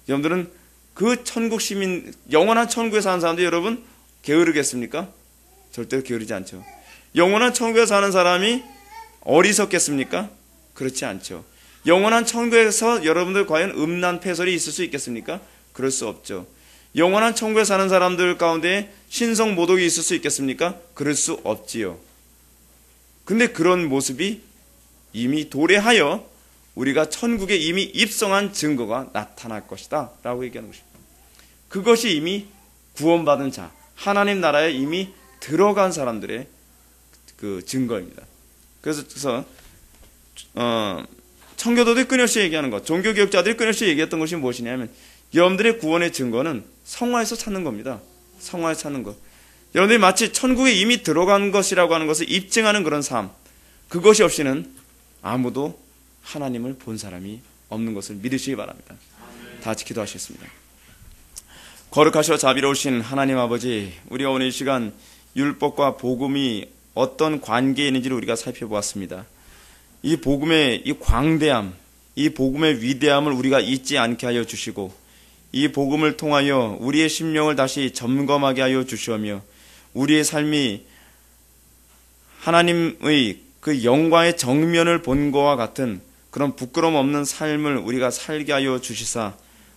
여러분들은 그 천국 시민, 영원한 천국에 사는 사람들 여러분 게으르겠습니까? 절대로 게으르지 않죠. 영원한 천국에 사는 사람이 어리석겠습니까? 그렇지 않죠. 영원한 천국에서 여러분들 과연 음란 패설이 있을 수 있겠습니까? 그럴 수 없죠. 영원한 천국에 사는 사람들 가운데 신성 모독이 있을 수 있겠습니까? 그럴 수 없지요. 근데 그런 모습이 이미 도래하여 우리가 천국에 이미 입성한 증거가 나타날 것이다 라고 얘기하는 것입니다. 그것이 이미 구원받은 자, 하나님 나라에 이미 들어간 사람들의 그 증거입니다. 그래서 청교도들이 끊임없이 얘기하는 것, 종교개혁자들이 끊임없이 얘기했던 것이 무엇이냐면, 여러분들의 구원의 증거는 성화에서 찾는 겁니다. 성화에서 찾는 것. 여러분들이 마치 천국에 이미 들어간 것이라고 하는 것을 입증하는 그런 삶, 그것이 없이는 아무도 하나님을 본 사람이 없는 것을 믿으시기 바랍니다. 다 같이 기도하시겠습니다. 거룩하시고 자비로우신 하나님 아버지, 우리가 오늘 이 시간 율법과 복음이 어떤 관계에 있는지를 우리가 살펴보았습니다. 이 복음의 이 광대함, 이 복음의 위대함을 우리가 잊지 않게 하여 주시고, 이 복음을 통하여 우리의 심령을 다시 점검하게 하여 주시오며, 우리의 삶이 하나님의 그 영광의 정면을 본 것과 같은 그런 부끄러움 없는 삶을 우리가 살게 하여 주시사,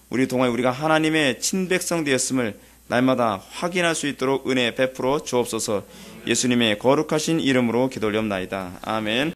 우리 동안 우리가 하나님의 친백성 되었음을 날마다 확인할 수 있도록 은혜 베풀어 주옵소서. 예수님의 거룩하신 이름으로 기도올리옵나이다. 아멘.